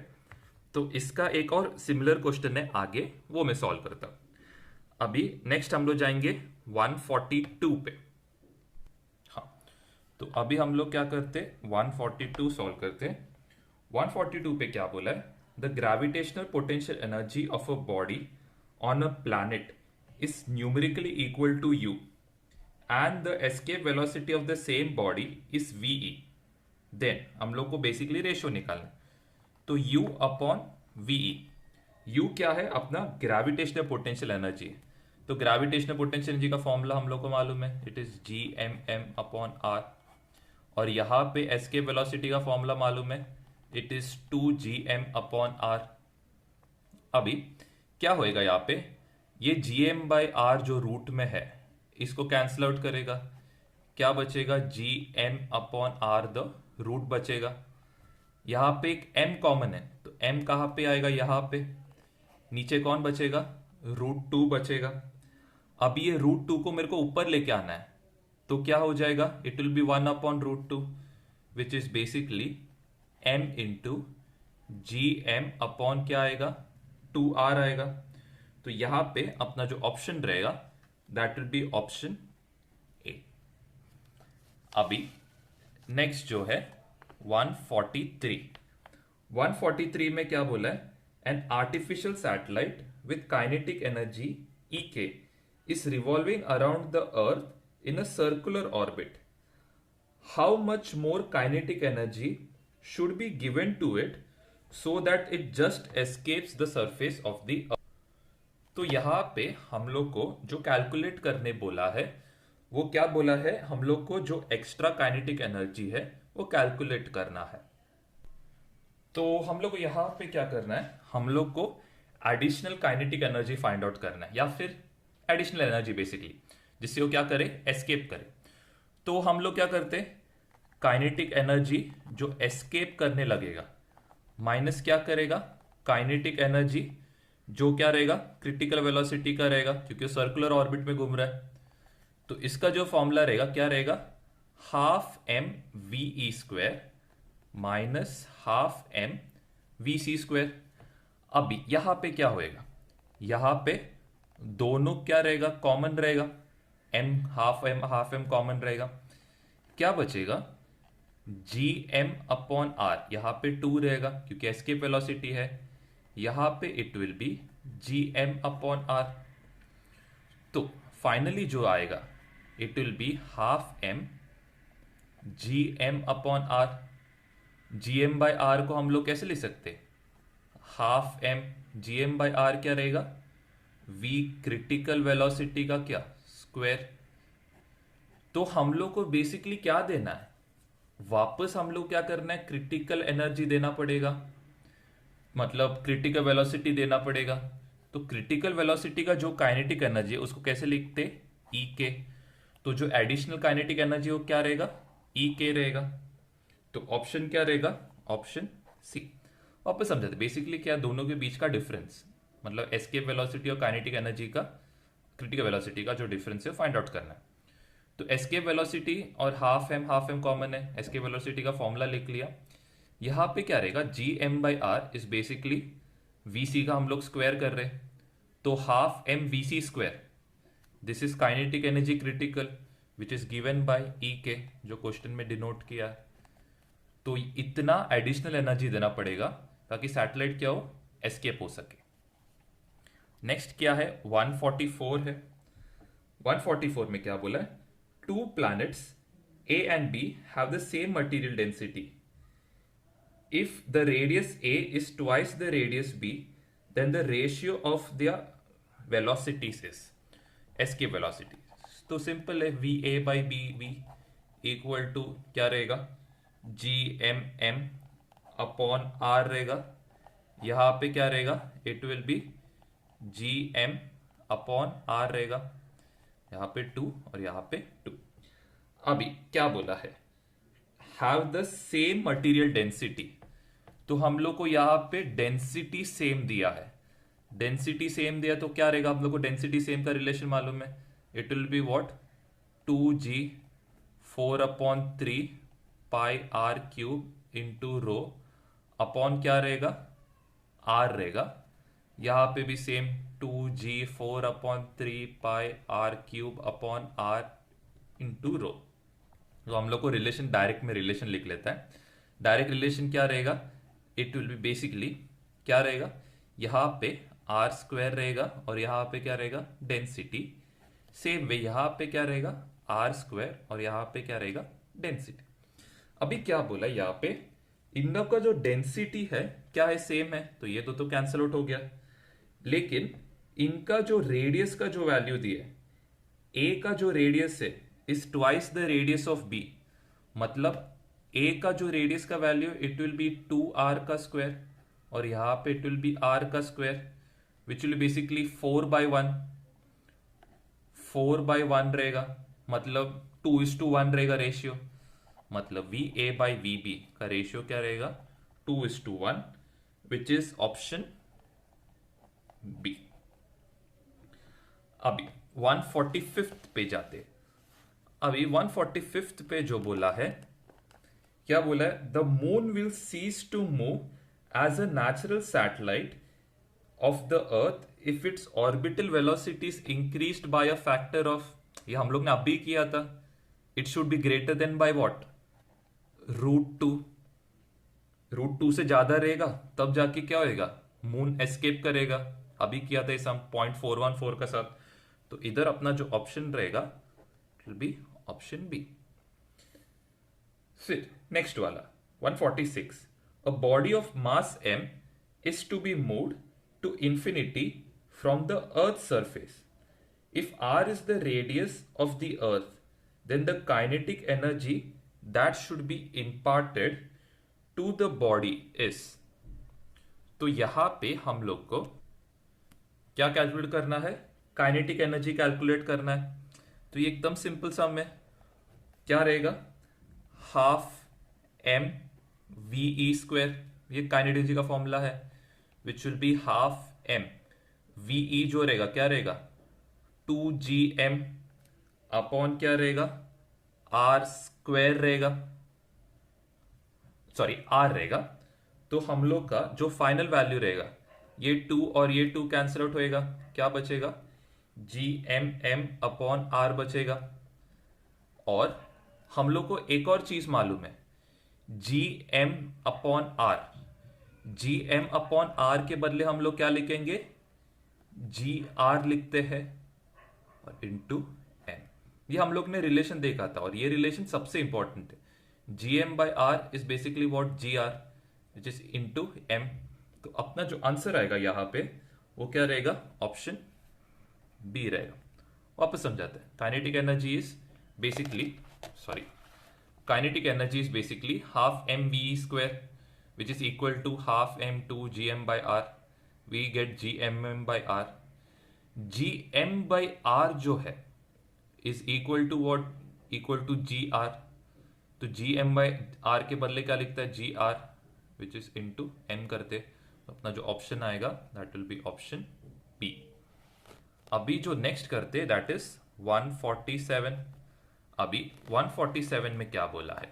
[SPEAKER 1] तो इसका एक और सिमिलर क्वेश्चन है आगे, वो मैं सॉल्व करता हूं। अभी नेक्स्ट हम लोग जाएंगे 142 पे। हाँ, तो अभी हम लोग क्या करते, 142 सॉल्व करते। 142 पे क्या बोला है, the gravitational potential energy of a body on a planet is numerically equal to U and the escape velocity of the same body is VE. Then हम लोग को बेसिकली रेशियो निकालना है। तो U अपॉन वीई, U क्या है, अपना gravitational potential energy. तो ग्रेविटेशनल पोटेंशियल एनर्जी का फॉर्मूला हम लोग को मालूम है, it is GMM upon R। और यहाँ पे एस्केप वेलोसिटी का फॉर्मूला मालूम है, it is 2GM upon R। अभी क्या होएगा यहाँ पे, ये GM/R जो रूट में है इसको कैंसिल आउट करेगा, क्या बचेगा, GM upon R the root बचेगा। यहाँ पे एक m कॉमन है, तो m कहाँ पे आएगा, यहाँ पे नीचे कौन बचेगा, √2 बचेगा। अब ये √2 को मेरे को ऊपर लेके आना है, तो क्या हो जाएगा, it will B 1 upon √2 which is basically m into GM upon क्या आएगा, 2R आएगा। तो यहां पे अपना जो ऑप्शन रहेगा that will be option A. अभी नेक्स्ट जो है 143। 143 में क्या बोला है, an artificial satellite with kinetic energy EK is revolving around the earth in a circular orbit. How much more kinetic energy should be given to it so that it just escapes the surface of the earth. तो यहां पे हम लोग को जो calculate करने बोला है, वो क्या बोला है, हम लोग को जो एक्स्ट्रा काइनेटिक एनर्जी है वो कैलकुलेट करना है। तो हम लोग को यहां पे क्या करना है, हम लोग को additional kinetic energy find out करना है, या फिर एडिशनल एनर्जी बेसिकली, जिससे वो क्या करे, एस्केप करे। तो हम लोग क्या करते, काइनेटिक एनर्जी जो एस्केप करने लगेगा माइनस क्या करेगा, काइनेटिक एनर्जी जो क्या रहेगा, क्रिटिकल वेलोसिटी का रहेगा, क्योंकि सर्कुलर ऑर्बिट में घूम रहा है। तो इसका जो फॉर्मूला रहेगा क्या रहेगा, ½ mVE² माइनस ½ mVC²। अभी यहां पे क्या होएगा, यहां पे दोनों क्या रहेगा, कॉमन रहेगा, ½ m कॉमन रहेगा, क्या बचेगा, GM अपॉन R। यहां पे 2 रहेगा क्योंकि एस्केप वेलोसिटी है, यहां पे it will B GM upon R। तो फाइनली जो आएगा it will B ½ mGM upon R। GM/R को हम लोग कैसे लिख सकते, ½ mGM/R क्या रहेगा, V क्रिटिकल वेलोसिटी का क्या स्क्वायर। तो हम लोग को बेसिकली क्या देना है, वापस हम लोग क्या करना है, क्रिटिकल एनर्जी देना पड़ेगा, मतलब क्रिटिकल वेलोसिटी देना पड़ेगा। तो क्रिटिकल वेलोसिटी का जो काइनेटिक एनर्जी है उसको कैसे लिखते, EK। तो जो एडिशनल काइनेटिक एनर्जी वो क्या रहेगा, EK रहेगा। तो ऑप्शन क्या रहेगा, ऑप्शन सी। वापस समझाते बेसिकली क्या, दोनों के बीच का डिफरेंस, मतलब एस्केप वेलोसिटी और काइनेटिक एनर्जी का, क्रिटिकल वेलोसिटी का जो डिफरेंस है फाइंड आउट करना है। तो एस्केप वेलोसिटी और ½ m कॉमन है, एस्केप वेलोसिटी का फॉर्मूला लिख लिया। यहां पे क्या रहेगा, GM/R इज बेसिकली VC का हम लोग स्क्वायर कर रहे हैं, तो ½ mVC²। This is kinetic energy critical which is given by EK, जो क्वेश्चन में डिनोट किया है। तो इतना एडिशनल एनर्जी देना पड़ेगा ताकि सैटेलाइट क्या हो, एस्केप हो सके। नेक्स्ट क्या है, 144 है। 144 में क्या बोला है, 2 planets A and B have the same material density. If the radius A is twice the radius B, then the ratio of their velocities is escape velocity. तो सिंपल है, VA/BV इक्वल टू क्या रहेगा, GMM upon R रहेगा। यहां पे क्या रहेगा, it will B GM upon R रहेगा, यहां पे 2 और यहां पे 2। अभी क्या बोला है, have the same material density. तो हम लोग को यहां पे डेंसिटी सेम दिया है, डेंसिटी सेम दिया तो क्या रहेगा, हम लोग को डेंसिटी सेम का रिलेशन मालूम है, it will be what, 2G 4/3 πr³ into rho upon क्या रहेगा, R रहेगा। यहाँ पे भी सेम 2g4/3 पाई r³/r इंटू रो। तो हम लोग को रिलेशन डायरेक्ट में रिलेशन लिख लेता है। डायरेक्ट रिलेशन क्या रहेगा, इट विल बी बेसिकली क्या रहेगा, यहाँ पे r² रहेगा और यहाँ पे क्या रहेगा डेंसिटी। सेम वे यहाँ पे क्या रहेगा r² और यहाँ पे क्या रहेगा डेंसिटी। अभी क्या बोला यहाँ पे, इन लोग का जो डेंसिटी है क्या है सेम है, तो ये तो कैंसल आउट हो गया। लेकिन इनका जो रेडियस का जो वैल्यू दिया है, ए का जो रेडियस है is twice the radius of B, मतलब ए का जो रेडियस का value it will B 2r का स्क्वायर और यहाँ पे इट विल बी r का स्क्वायर विच विल बेसिकली 4/1 4/1 रहेगा, मतलब 2:1 रहेगा रेशियो, मतलब V A by V B का रेशियो क्या रहेगा 2:1 विच इज ऑप्शन बी। अभी 145th पे जाते। अभी 145th पे जो बोला है, क्या बोला है, the moon will cease to move as a natural satellite of the earth if its orbital velocity is increased by a factor of, ये हम लोग ने अभी किया था, it should be greater than by what √2। √2 से ज्यादा रहेगा तब जाके क्या होएगा, मून एस्केप करेगा। अभी किया था इस हम 0.414 का साथ, तो इधर अपना जो ऑप्शन रहेगा it will be option B. फिर नेक्स्ट वाला 146, a body of mass m is to be moved to infinity from the earth's surface. If r is the radius of the earth, then the kinetic energy that should be imparted to the body is, तो यहां पे हम लोग को क्या calculate करना है, kinetic energy calculate करना है। तो ये एकदम सिंपल सम है, क्या रहेगा ½mve², ये काइनेटिक एनर्जी का फॉर्मूला है विच विल बी ½ m, ve जो रहेगा क्या रहेगा 2gm अपॉन क्या रहेगा r² रहेगा, सॉरी r रहेगा। तो हम लोग का जो फाइनल वैल्यू रहेगा, ये 2 और ये 2 कैंसिल आउट होएगा, क्या बचेगा gmm अपॉन r बचेगा। और हम लोग को एक और चीज मालूम है, gm upon r, gm upon r के बदले हम लोग क्या लिखेंगे gr लिखते हैं और इंटू m। ये हम लोग ने रिलेशन देखा था और ये रिलेशन सबसे इंपॉर्टेंट है, gm by r is basically what gr which is into m। तो अपना जो आंसर आएगा यहां पे वो क्या रहेगा ऑप्शन बी रहेगा। वापस समझाते हैं, kinetic energy is basically, sorry, kinetic energy is basically ½mve² which is equal to ½m2gm by r, we get gmm by r। gm by r जो है is equal to what, equal to gr, तो gm by r के बदले क्या लिखता है gr which is into m करते, तो अपना जो ऑप्शन आएगा that will be option B। अभी जो नेक्स्ट करते दैट इज 147। अभी 147 में क्या बोला है,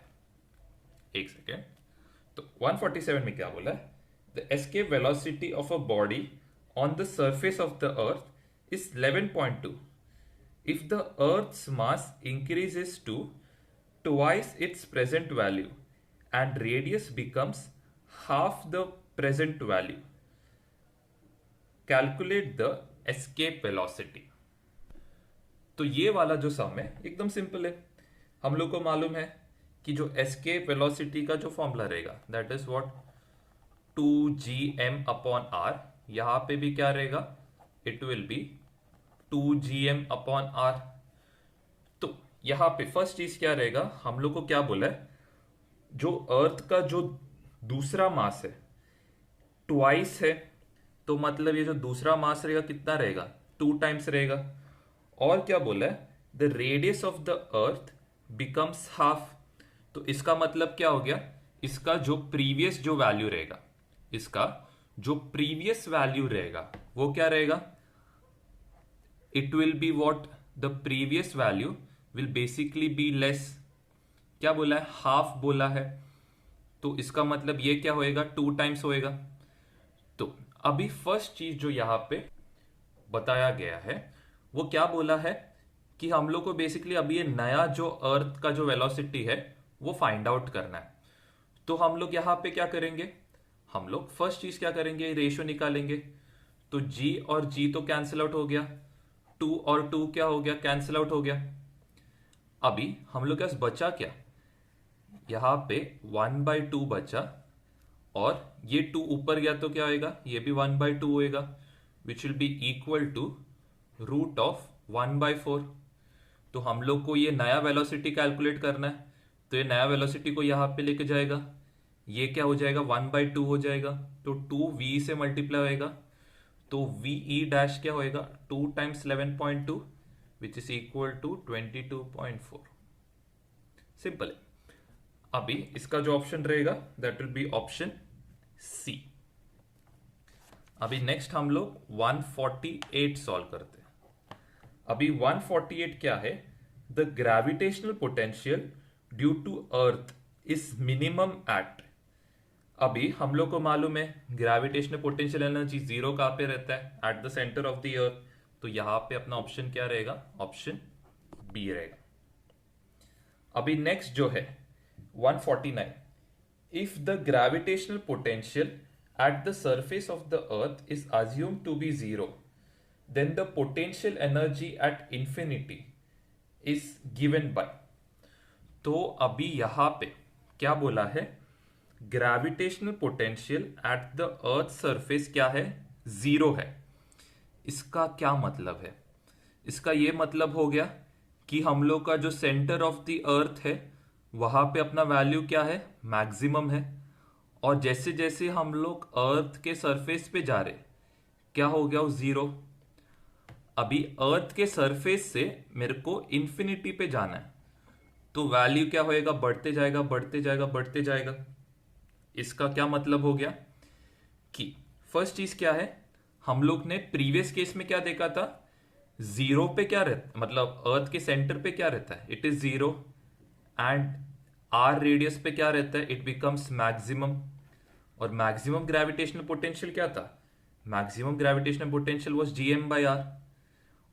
[SPEAKER 1] एक सेकेंड, तो 147 में क्या बोला है, the escape velocity of a body on the surface of the earth is 11.2 if the earth's mass increases to twice its present value and radius becomes half the present value, calculate the escape velocity. तो ये वाला जो सम है एकदम simple है, हम लोग को मालूम है कि जो एस्केप वेलोसिटी का जो फॉर्मूला रहेगा that is what 2gm upon r, यहां पे भी क्या रहेगा it will B 2gm upon r। तो यहां पे फर्स्ट चीज क्या रहेगा, हम लोग को क्या बोला है, जो अर्थ का जो दूसरा मास है ट्वाइस है, तो मतलब ये जो दूसरा मास रहेगा कितना रहेगा 2 टाइम्स रहेगा। और क्या बोला है, the radius of the earth becomes half, तो इसका मतलब क्या हो गया, इसका जो प्रीवियस जो वैल्यू रहेगा, इसका जो प्रीवियस वैल्यू रहेगा वो क्या रहेगा, it will be what, the previous value will basically be less, क्या बोला है हाफ बोला है, तो इसका मतलब ये क्या होएगा 2 टाइम्स होएगा। तो अभी फर्स्ट चीज जो यहाँ पे बताया गया है वो क्या बोला है कि हम लोग को बेसिकली अभी ये नया जो अर्थ का जो वेलोसिटी है वो फाइंड आउट करना है। तो हम लोग यहाँ पे क्या करेंगे, हम लोग फर्स्ट चीज क्या करेंगे, रेशियो निकालेंगे। तो g और g तो कैंसिल आउट हो गया, 2 और 2 क्या हो गया, कैंसिल आउट हो गया। अभी हम लोग के पास बचा क्या, यहाँ पे 1/2 बचा, और ये 2 ऊपर गया तो क्या होएगा, ये भी 1/2 होएगा, which will be equal to √1/4। तो हम लोग को ये नया वेलोसिटी कैलकुलेट करना है, तो ये नया वेलोसिटी को यहाँ पे लेके जाएगा, ये क्या हो जाएगा 1/2 हो जाएगा, तो 2v से मल्टीप्लाई होएगा, तो ve डैश क्या होएगा 2 × 11.2 which is equal to 22.4। Simple है। अभी इसका जो ऑप्शन रहेगा that will be option C. अभी नेक्स्ट हम लोग 148 सॉल्व करते हैं। अभी 148 क्या है, the gravitational potential due to earth is minimum at. अभी हम लोग को मालूम है ग्रेविटेशनल पोटेंशियल एनर्जी जीरो कहां पे रहता है, at the centre of the earth. तो यहां पे अपना ऑप्शन क्या रहेगा, ऑप्शन बी रहेगा। अभी नेक्स्ट जो है 149, if the gravitational potential at the surface of the earth is assumed to be zero, then the potential energy at infinity is given by। तो अभी यहां पे क्या बोला है, gravitational potential at the earth surface क्या है, जीरो है। इसका क्या मतलब है, इसका ये मतलब हो गया कि हम लोग का जो सेंटर ऑफ द अर्थ है वहां पे अपना वैल्यू क्या है, मैक्सिमम है। और जैसे जैसे हम लोग अर्थ के सरफेस पे जा रहे क्या हो गया, वो जीरो। अभी अर्थ के सरफेस से मेरे को इंफिनिटी पे जाना है, तो वैल्यू क्या होएगा, बढ़ते जाएगा बढ़ते जाएगा बढ़ते जाएगा। इसका क्या मतलब हो गया कि फर्स्ट चीज क्या है, हम लोग ने प्रीवियस केस में क्या देखा था, जीरो पे क्या रहता, मतलब अर्थ के सेंटर पे क्या रहता है, it is zero, and R radius पे क्या रहता है, इट बिकम्स मैक्सिमम। और मैक्सिमम ग्रेविटेशनल पोटेंशियल क्या था, maximum gravitational potential was gm/r।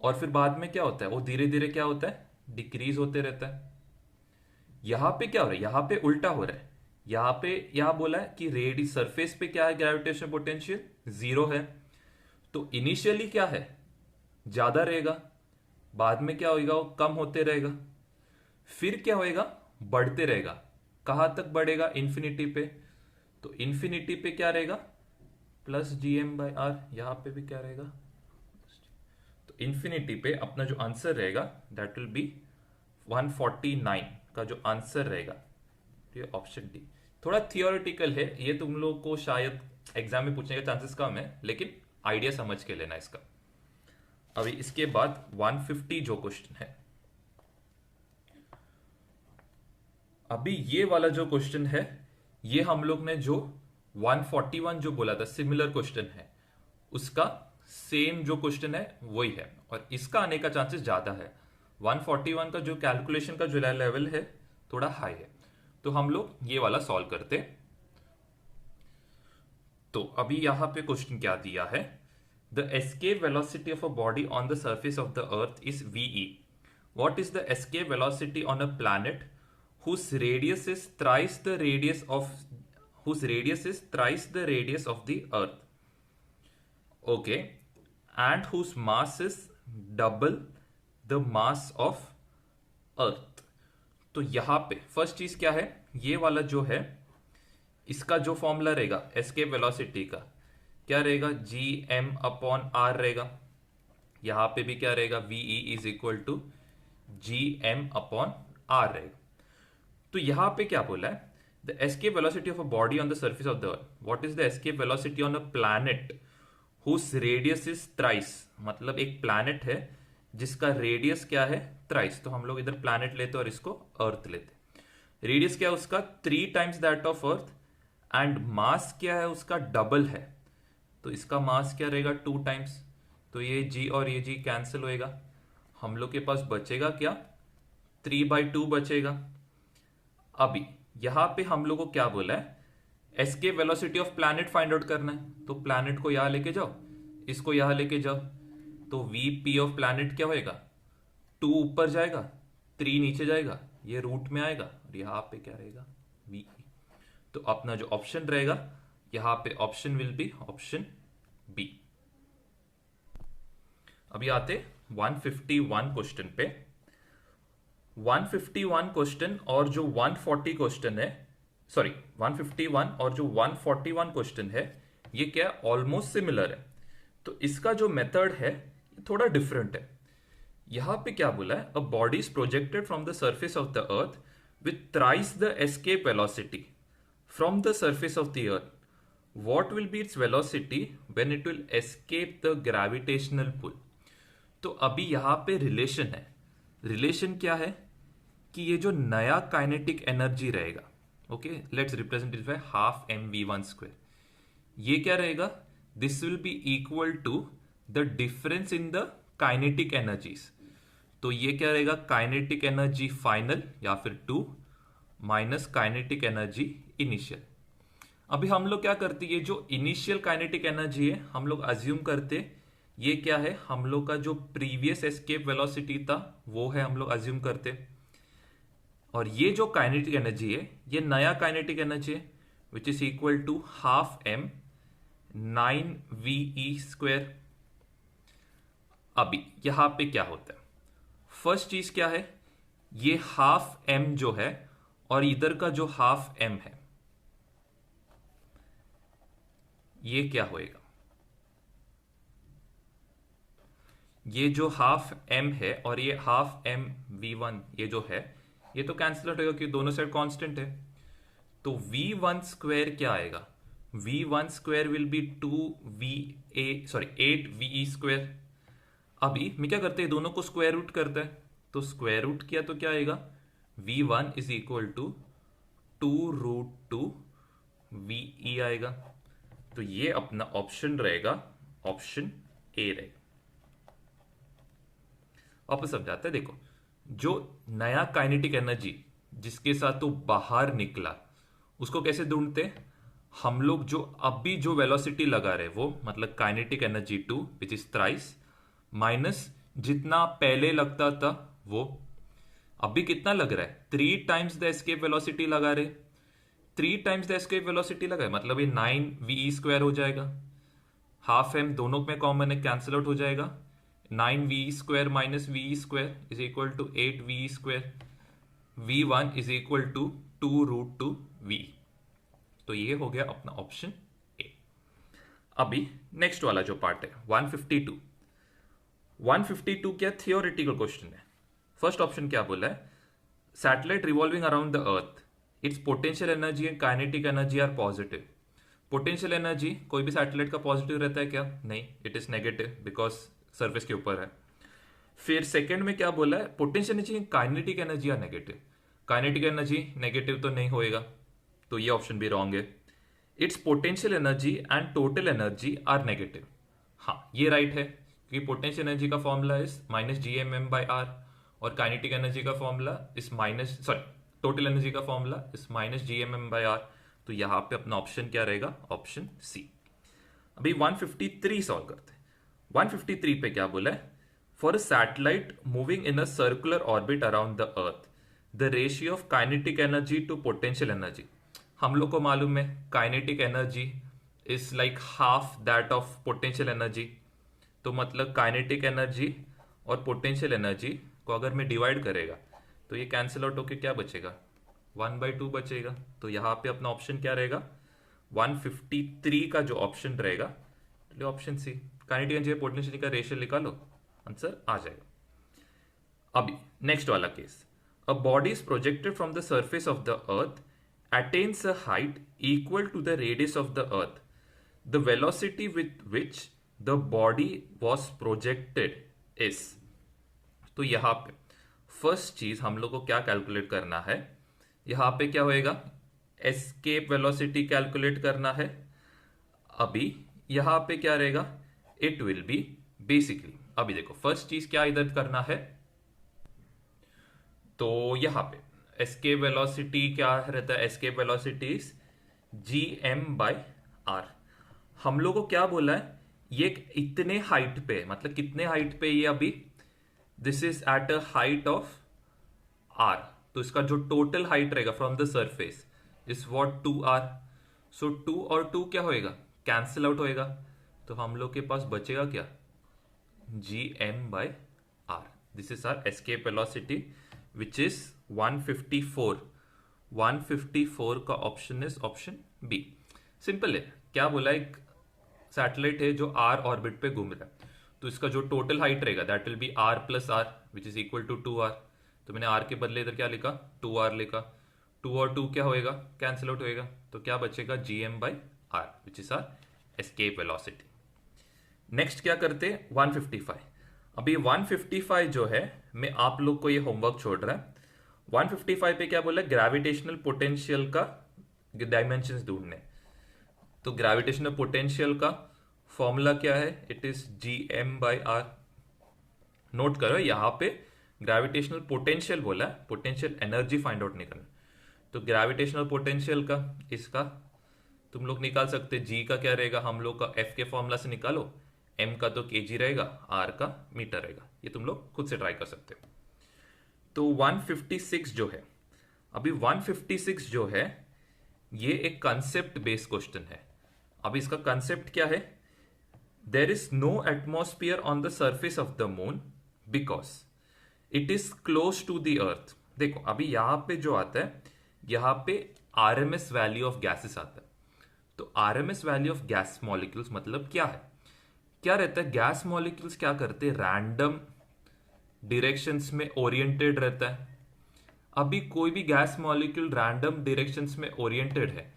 [SPEAKER 1] और फिर बाद में क्या होता है, वो धीरे धीरे क्या होता है, डिक्रीज होते रहता है। यहां पे क्या हो रहा है, यहां पे उल्टा हो रहा है। यहां पे यहां बोला है कि रेडी सरफेस पे क्या है, ग्रेविटेशनल पोटेंशियल जीरो है। तो इनिशियली क्या है, ज्यादा रहेगा, बाद में क्या होगा, वो कम होते रहेगा, फिर क्या होएगा, बढ़ते रहेगा। कहां तक बढ़ेगा, इंफिनिटी पे। तो इंफिनिटी पे क्या रहेगा, प्लस gm/r। यहां पे भी क्या रहेगा, तो इंफिनिटी पे अपना जो आंसर रहेगा दैट विल बी 149 का जो आंसर रहेगा, ये ऑप्शन डी। थोड़ा थियोरिटिकल है ये, तुम लोग को शायद एग्जाम में पूछने के चांसेस कम है, लेकिन आइडिया समझ के लेना इसका। अभी इसके बाद 150 जो क्वेश्चन है, अभी ये वाला जो क्वेश्चन है ये हम लोग ने जो 141 जो बोला था सिमिलर क्वेश्चन है, उसका सेम जो क्वेश्चन है वही है, और इसका आने का चांसेस ज्यादा है। 141 का जो कैलकुलेशन का जो लेवल है थोड़ा हाई है, तो हम लोग ये वाला सॉल्व करते। तो अभी यहां पे क्वेश्चन क्या दिया है, the escape velocity of a body on the surface of the earth is ve। What is the escape velocity on a planet whose radius is thrice the radius of the earth, okay, and whose mass is double the mass of earth। तो यहां पे first चीज क्या है, ये वाला जो है इसका जो फॉर्मूला रहेगा एस्केप वेलोसिटी का क्या रहेगा, gm/r रहेगा। यहां पे भी क्या रहेगा, ve is equal to gm/r रहेगा। तो यहां पे क्या बोला है, the escape velocity of a body on the surface of the earth, what is the escape velocity on a planet whose radius is thrice. मतलब एक प्लैनेट है जिसका रेडियस क्या है, थ्राइस। तो हम लोग इधर प्लैनेट लेते और इसको अर्थ लेते। रेडियस क्या है उसका, 3 times that of earth, and mass क्या है उसका, डबल है। तो इसका मास क्या रहेगा, 2 टाइम्स। तो ये g और ये g कैंसिल होएगा, हम लोग के पास बचेगा क्या, 3/2 बचेगा। अभी यहां पे हम लोग को क्या बोला है, escape velocity of planet find out करना है, तो प्लैनेट को यहां लेके जाओ, इसको यहां लेके जाओ, तो वी पी ऑफ प्लैनेट क्या होएगा, 2 ऊपर जाएगा, 3 नीचे जाएगा, ये रूट में आएगा, और यहां पे क्या रहेगा, वी। तो अपना जो ऑप्शन रहेगा यहां पे option will be option B. अभी आते 151 क्वेश्चन पे। 151 क्वेश्चन और जो 140 क्वेश्चन है, सॉरी 151 और जो 141 क्वेश्चन है, ये क्या ऑलमोस्ट सिमिलर है। तो इसका जो मेथड है थोड़ा डिफरेंट है। यहां पे क्या बोला है, a body is projected from the surface of the earth with thrice the escape velocity from the surface of the earth, what will be its velocity when it will escape the gravitational pull। तो अभी यहां पे relation है। Relation क्या है कि ये जो नया काइनेटिक एनर्जी रहेगा, okay, let's represent it by half mv1 square, ये क्या रहेगा, this will be equal to the difference in the kinetic energies. तो ये क्या रहेगा, काइनेटिक एनर्जी फाइनल या फिर 2 माइनस काइनेटिक एनर्जी इनिशियल। अभी हम लोग क्या करते हैं, ये जो इनिशियल काइनेटिक एनर्जी है हम लोग अज्यूम करते, ये क्या है, हम लोग का जो प्रीवियस एस्केप वेलोसिटी था वो है, हम लोग अज्यूम करते। और ये जो काइनेटिक एनर्जी है ये नया काइनेटिक एनर्जी है which is equal to half m 9ve²। अभी यहां पे क्या होता है, फर्स्ट चीज क्या है, ये हाफ m जो है और इधर का जो हाफ m है ये क्या होएगा, ये जो हाफ m है और ये हाफ m v1 ये जो है ये तो कैंसिल आउट होगा क्योंकि दोनों साइड कांस्टेंट है। तो v1 स्क्वायर क्या आएगा, v1 square will be 8ve²। अभी मैं क्या करते हैं, दोनों को स्क्वायर रूट करता है, तो स्क्वायर रूट किया तो क्या आएगा, v1 is equal to 2√2ve आएगा। तो ये अपना ऑप्शन रहेगा, ऑप्शन ए रहेगा। वापस समझाते हैं, देखो जो नया काइनेटिक एनर्जी जिसके साथ तो बाहर निकला उसको कैसे ढूंढते हैं हम लोग, जो अभी जो वेलोसिटी लगा रहे वो मतलब kinetic energy 2 which is thrice minus जितना पहले लगता था वो अभी कितना लग रहा है, 3 टाइम्स द एस्केप वेलोसिटी लगा रहे, 3 टाइम्स द एस्केप वेलोसिटी लगा है, मतलब ये 9ve² हो जाएगा, हाफ m दोनों में कॉमन है कैंसिल आउट हो जाएगा, 9ve² minus ve² is equal to 8ve², v1 is equal to 2√2v। तो ये हो गया अपना ऑप्शन ए। अभी नेक्स्ट वाला जो पार्ट है 152। 152 क्या थियोरेटिकल क्वेश्चन है। फर्स्ट ऑप्शन क्या बोला है, satellite revolving around the earth, its potential energy and kinetic energy are positive. Potential energy कोई भी सैटेलाइट का पॉजिटिव रहता है क्या, नहीं, it is negative because surface के ऊपर है। फिर सेकंड में क्या बोला है, potential energy and kinetic energy are negative. Kinetic energy negative तो नहीं होएगा, तो ये ऑप्शन भी रॉन्ग है। It's potential energy and total energy are negative, हाँ ये राइट है, क्योंकि पोटेंशियल एनर्जी का फॉर्मूला इज -gmm/r और काइनेटिक एनर्जी का फॉर्मूला इस टोटल एनर्जी का फॉर्मूला इस -gmm/r। तो यहां पे अपना ऑप्शन क्या रहेगा, ऑप्शन सी। अभी 153 सॉल्व करते हैं। 153 पे क्या बोला है, for a satellite moving in a circular orbit around the earth the ratio of kinetic energy to potential energy. हम लोग को मालूम है kinetic energy is like half that of potential energy, तो मतलब काइनेटिक एनर्जी और पोटेंशियल एनर्जी को अगर मैं डिवाइड करेगा तो ये कैंसिल आउट होके क्या बचेगा, 1/2 बचेगा। तो यहाँ पे अपना ऑप्शन क्या रहेगा, 153 का जो ऑप्शन रहेगा option C. Kinetic energy potential का रेशियो निकालो, आंसर आ जाएगा। अभी नेक्स्ट वाला case, a body is projected from the surface of the earth attains a height equal to the radius of the earth, the velocity with which the body was projected is। तो यहां पे first चीज हम लोग को क्या calculate करना है, यहां पे क्या होएगा, एस्केप वेलोसिटी कैलकुलेट करना है। अभी यहां पे क्या रहेगा, इट विल बी बेसिकली, अभी देखो फर्स्ट चीज क्या इधर करना है, तो यहां पे एस्केप वेलोसिटी क्या रहता है, escape velocity G M by R. हम लोग को क्या बोला है, ये इतने हाइट पे, मतलब कितने हाइट पे ये अभी, this is at a height of R. तो इसका जो टोटल हाइट रहेगा from the surface is what 2r। So 2 और 2 क्या होएगा, कैंसिल आउट होएगा। तो हम लोग के पास बचेगा क्या, G M by R. This is our escape velocity which is 154। 154 का option is option B. Simple है, क्या बोला, एक सैटेलाइट है जो आर ऑर्बिट पे घूम रहा है, तो इसका जो टोटल हाइट रहेगा that will be R plus R which is equal to 2r। तो मैंने आर के बदले इधर क्या लिखा, 2r लिखा। 2 और 2 क्या होएगा, कैंसिल आउट होएगा। तो क्या बचेगा, G M by R which is our escape velocity. Next क्या करते हैं, 155। अभी 155 जो है, मैं आप लोग को ये होमवर्क छोड़ रहा है। 155 पे क्या बोला, ग्रेविटेशनल पोटेंशियल का डायमेंशंस ढूंढने। तो ग्रेविटेशनल पोटेंशियल का फॉर्मूला क्या है, it is G M by R. Note करो यहां पे ग्रेविटेशनल पोटेंशियल बोला है, पोटेंशियल एनर्जी फाइंड आउट नहीं करना। तो ग्रेविटेशनल पोटेंशियल का इसका तुम लोग निकाल सकते, जी का क्या रहेगा, हम लोग का एफ के फॉर्मूला से निकालो, एम का तो केजी रहेगा, आर का मीटर रहेगा। ये तुम लोग खुद से ट्राई कर सकते हो। तो 156 जो है, अभी 156 जो है ये एक कंसेप्ट बेस्ड क्वेश्चन है। अब इसका कंसेप्ट क्या है, there is no atmosphere on the surface of the moon because it is close to the earth. देखो अभी यहां पे जो आता है, यहां पे आरएमएस वैल्यू ऑफ गैसेस आता है। तो RMS value of gas molecules मतलब क्या है, क्या रहता है, गैस मॉलिक्यूल्स क्या करते हैं, रैंडम डायरेक्शंस में ओरिएंटेड रहता है। अभी कोई भी गैस मॉलिक्यूल रैंडम डायरेक्शंस में ओरिएंटेड है,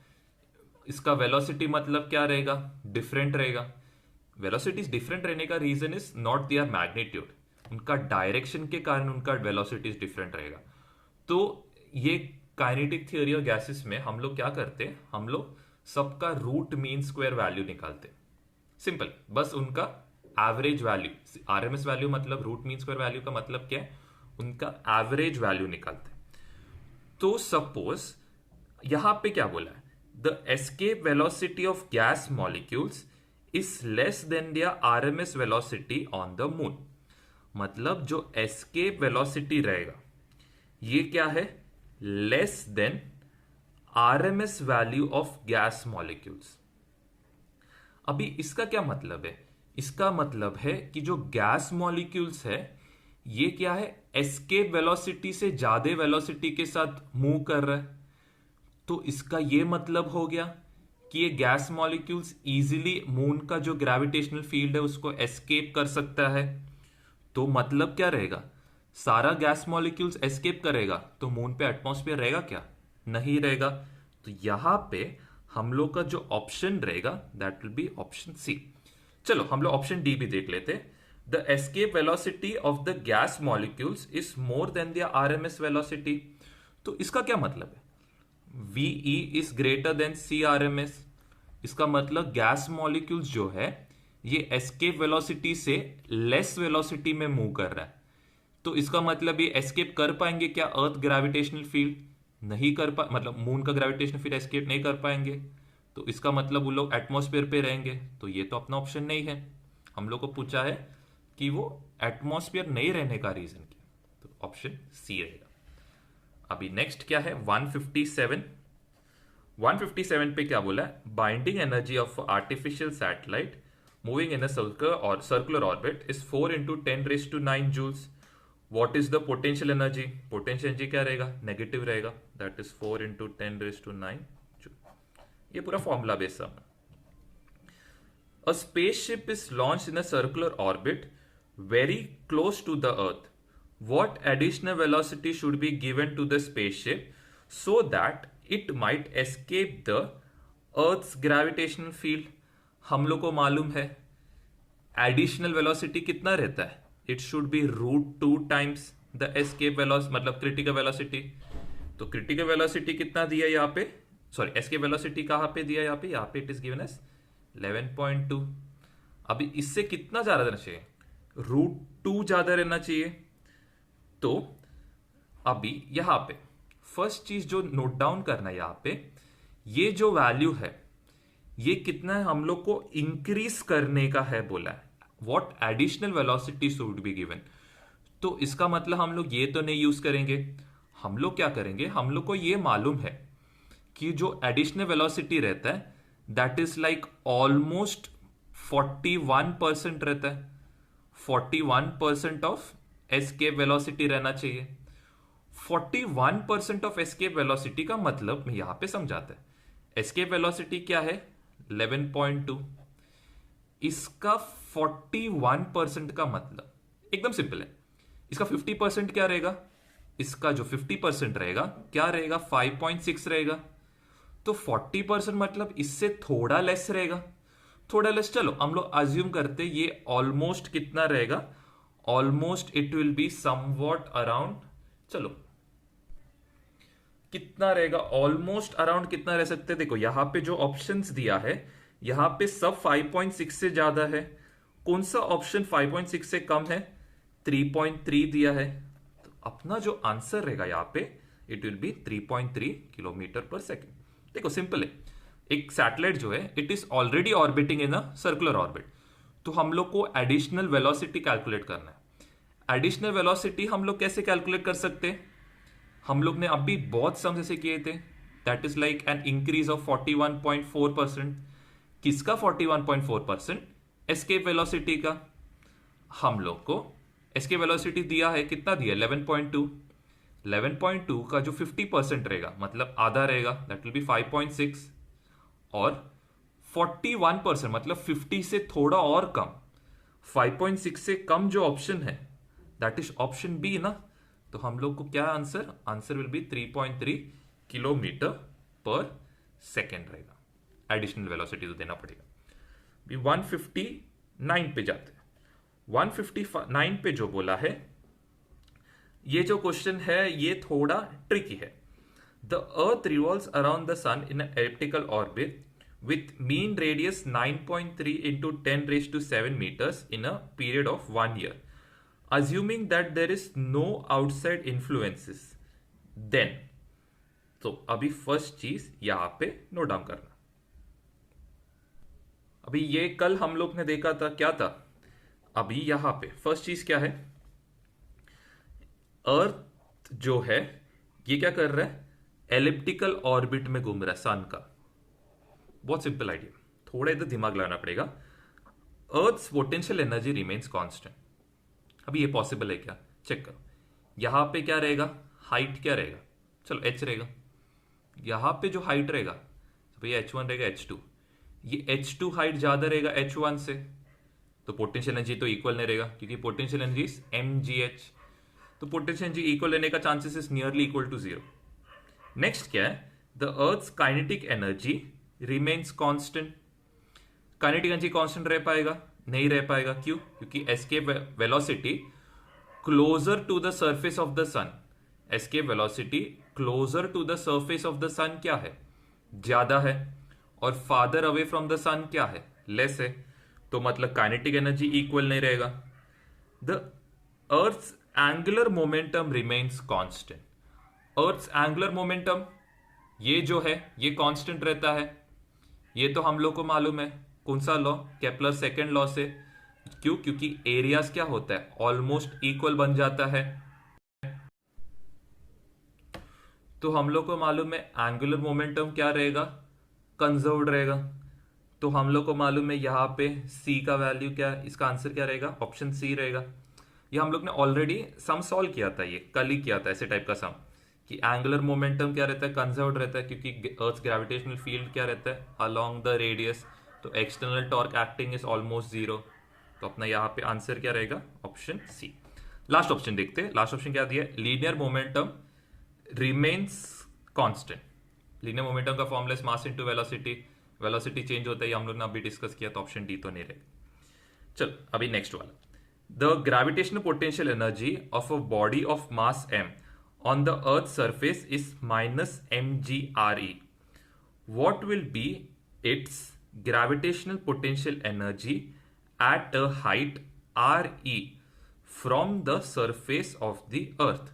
[SPEAKER 1] इसका वेलोसिटी मतलब क्या रहेगा, डिफरेंट रहेगा। वेलोसिटीज डिफरेंट रहने का reason is not their magnitude, उनका डायरेक्शन के कारण उनका वेलोसिटीज डिफरेंट रहेगा। तो ये काइनेटिक थ्योरी ऑफ गैसेस में हम लोग क्या करते हैं, हम लोग सबका रूट मीन स्क्वायर वैल्यू निकालते हैं। सिंपल, बस उनका एवरेज वैल्यू, आरएमएस वैल्यू मतलब रूट मीन स्क्वायर वैल्यू का मतलब क्या है, उनका एवरेज वैल्यू निकालते हैं। तो सपोज यहां पे क्या बोला है, the escape velocity of gas molecules is less than their RMS velocity on the moon. मतलब जो एस्केप वेलोसिटी रहेगा ये क्या है, less than RMS value of gas molecules. अभी इसका क्या मतलब है, इसका मतलब है कि जो गैस मॉलिक्यूल्स है ये क्या है, एस्केप वेलोसिटी से ज्यादा वेलोसिटी के साथ मूव कर रहा है। तो इसका ये मतलब हो गया कि ये गैस मॉलिक्यूल्स इजीली मून का जो ग्रेविटेशनल फील्ड है उसको एस्केप कर सकता है। तो मतलब क्या रहेगा, सारा गैस मॉलिक्यूल्स एस्केप करेगा तो मून पे एटमॉस्फेयर रहेगा क्या, नहीं रहेगा। तो यहां पे हम लोग का जो ऑप्शन रहेगा that will be option C. चलो हम लोग ऑप्शन डी भी देख लेते। The escape velocity of the gas molecules is more than the RMS velocity. तो इसका क्या मतलब है, V E is greater than C RMS. इसका मतलब गैस मॉलिक्यूल्स जो है ये एस्केप वेलोसिटी से लेस वेलोसिटी में मूव कर रहा है। तो इसका मतलब ये एस्केप कर पाएंगे क्या अर्थ ग्रेविटेशनल फील्ड, नहीं कर पा, मतलब मून का ग्रेविटेशनल फील्ड एस्केप नहीं कर पाएंगे। तो इसका मतलब वो लोग एटमॉस्फेयर पे रहेंगे। तो ये तो अपना ऑप्शन नहीं है। हम लोग को पूछा है कि वो एटमॉस्फेयर नहीं रहने का रीजन क्या, तो ऑप्शन सी रहेगा। अभी नेक्स्ट क्या है, 157। 157 पे क्या बोला है, binding energy of artificial satellite moving in a circular orbit is 4 into 10⁻⁹ joules. What is the potential energy, potential energy क्या रहेगा, नेगेटिव रहेगा, दैट इज 4 into 10⁻⁹ जूल। ये पूरा फॉर्मूला बेस है। A spaceship is launched in a circular orbit very close to the Earth. What additional velocity should be given to the spaceship so that it might escape the Earth's gravitational field? हम लोग को मालूम है additional velocity कितना रहता है, it should B √2 times the escape velocity, मतलब critical velocity. तो क्रिटिकल वेलोसिटी कितना दिया यहाँ पे, सॉरी एस्केप वेलोसिटी कहाँ पे दिया, यहाँ पे इट इज गिवन एज 11.2। अभी इससे कितना ज्यादा रहना चाहिए, √2 ज्यादा रहना चाहिए। तो अभी यहां पे फर्स्ट चीज जो नोट डाउन करना है, यहां पे ये जो वैल्यू है ये कितना है, हम लोग को इंक्रीज करने का है बोला है। What additional velocity should be given. तो इसका मतलब हम लोग ये तो नहीं यूज करेंगे, हम लोग क्या करेंगे, हम लोग को ये मालूम है कि जो एडिशनल वेलोसिटी रहता है दैट इज लाइक ऑलमोस्ट 41% रहता है। 41% ऑफ एस्केप वेलोसिटी रहना चाहिए। 41% ऑफ एस्केप वेलोसिटी का मतलब मैं यहां पे समझाता है। एस्केप वेलोसिटी क्या है 11.2, इसका 41% का मतलब एकदम सिंपल है। इसका 50% क्या रहेगा, इसका जो 50% रहेगा क्या रहेगा 5.6 रहेगा। तो 40% मतलब इससे थोड़ा लेस रहेगा, थोड़ा लेस। चलो हम लोग अज्यूम करते ये ऑलमोस्ट कितना रहेगा, almost it will be somewhat around, चलो कितना रहेगा ऑलमोस्ट अराउंड कितना रह सकते हैं। देखो यहां पे जो ऑप्शंस दिया है यहां पे सब 5.6 से ज्यादा है। कौन सा ऑप्शन 5.6 से कम है, 3.3 दिया है। तो अपना जो आंसर रहेगा यहां पे it will B 3.3 kilometre per second. देखो सिंपल है, एक सैटेलाइट जो है it is already orbiting in a circular orbit, तो हम लोग को एडिशनल वेलोसिटी कैलकुलेट करना है। एडिशनल वेलोसिटी हम लोग कैसे कैलकुलेट कर सकते हैं, हम लोग ने अभी बहुत सम ऐसे किए थे, that is like an increase of 41.4%। किसका 41.4%, एस्केप वेलोसिटी का। हम लोग को एस्केप वेलोसिटी दिया है, कितना दिया 11.2। 11.2 का जो 50% रहेगा मतलब आधा रहेगा दैट विल बी 5.6, और 41% मतलब 50 से थोड़ा और कम 5.6 से कम जो ऑप्शन है दैट इज ऑप्शन बी ना। तो हम लोग को क्या answer, answer will be 3.3 kilometre per second रहेगा। एडिशनल वेलोसिटी तो देना पड़ेगा। भी 159 पे जाते हैं। 159 पे जो बोला है, ये जो क्वेश्चन है ये थोड़ा ट्रिकी है। The earth revolves around the sun in elliptical orbit with mean radius 9.3 into 10 raised to 7 meters in a period of 1 year. Assuming that there is no outside influences, then तो अभी first चीज यहां पे note down करना। अभी ये कल हम लोग ने देखा था क्या था, अभी यहां पे फर्स्ट चीज क्या है, अर्थ जो है ये क्या कर रहा है, एलिप्टिकल ऑर्बिट में घूम रहा है सन का। बहुत सिंपल आइडिया, थोड़ा इधर दिमाग लगाना पड़ेगा। अर्थ पोटेंशियल एनर्जी रिमेन्स कांस्टेंट। अभी ये पॉसिबल है क्या, चेक करो। यहां पे क्या रहेगा, हाइट क्या रहेगा, चलो h रहेगा। यहां पे जो हाइट रहेगा तो भैया h1 रहेगा, h2। ये h2 हाइट ज्यादा रहेगा h1 से, तो पोटेंशियल एनर्जी तो इक्वल नहीं रहेगा क्योंकि पोटेंशियल एनर्जी इज mgh। तो पोटेंशियल एनर्जी इक्वल लेने का chances is nearly equal to 0। Next क्या है, the earth's kinetic energy remains constant. Kinetic energy constant रह पाएगा, नहीं रह पाएगा। क्यों, क्योंकि escape velocity closer to the surface of the sun, escape velocity closer to the surface of the sun क्या है, ज्यादा है, और farther away from the sun क्या है, लेस है। तो मतलब काइनेटिक एनर्जी इक्वल नहीं रहेगा। The earth's angular momentum remains constant. Earth's angular momentum ये जो है ये कांस्टेंट रहता है, ये तो हम लोग को मालूम है। कौन सा लॉ, केपलर सेकंड लॉ से। क्यों, क्योंकि एरियाज क्या होता है ऑलमोस्ट इक्वल बन जाता है। तो हम लोग को मालूम है एंगुलर मोमेंटम क्या रहेगा, कंजर्व्ड रहेगा। तो हम लोग को मालूम है यहां पे सी का वैल्यू क्या है, इसका आंसर क्या रहेगा, ऑप्शन सी रहेगा। ये हम लोग ने ऑलरेडी सम सॉल्व किया था, ये कल ही किया था ऐसे टाइप का सम, कि एंगुलर मोमेंटम क्या रहता है, कंजर्व्ड रहता है, क्योंकि अर्थ ग्रेविटेशनल फील्ड क्या रहता है अलोंग द रेडियस। तो external torque acting is almost 0। तो अपना यहाँ पे आंसर क्या रहेगा, ऑप्शन सी। लास्ट ऑप्शन देखते हैं, लास्ट ऑप्शन क्या दिया है, linear momentum remains constant. Linear momentum का formula is mass into velocity, velocity change होता है, ये हम लोग ने अभी डिस्कस किया, तो ऑप्शन डी तो नहीं रहेगा। चल अभी नेक्स्ट वाला, the gravitational potential energy of a body of mass m on the earth's surface is minus mgre. What will be its gravitational potential energy at a height re from the surface of the earth?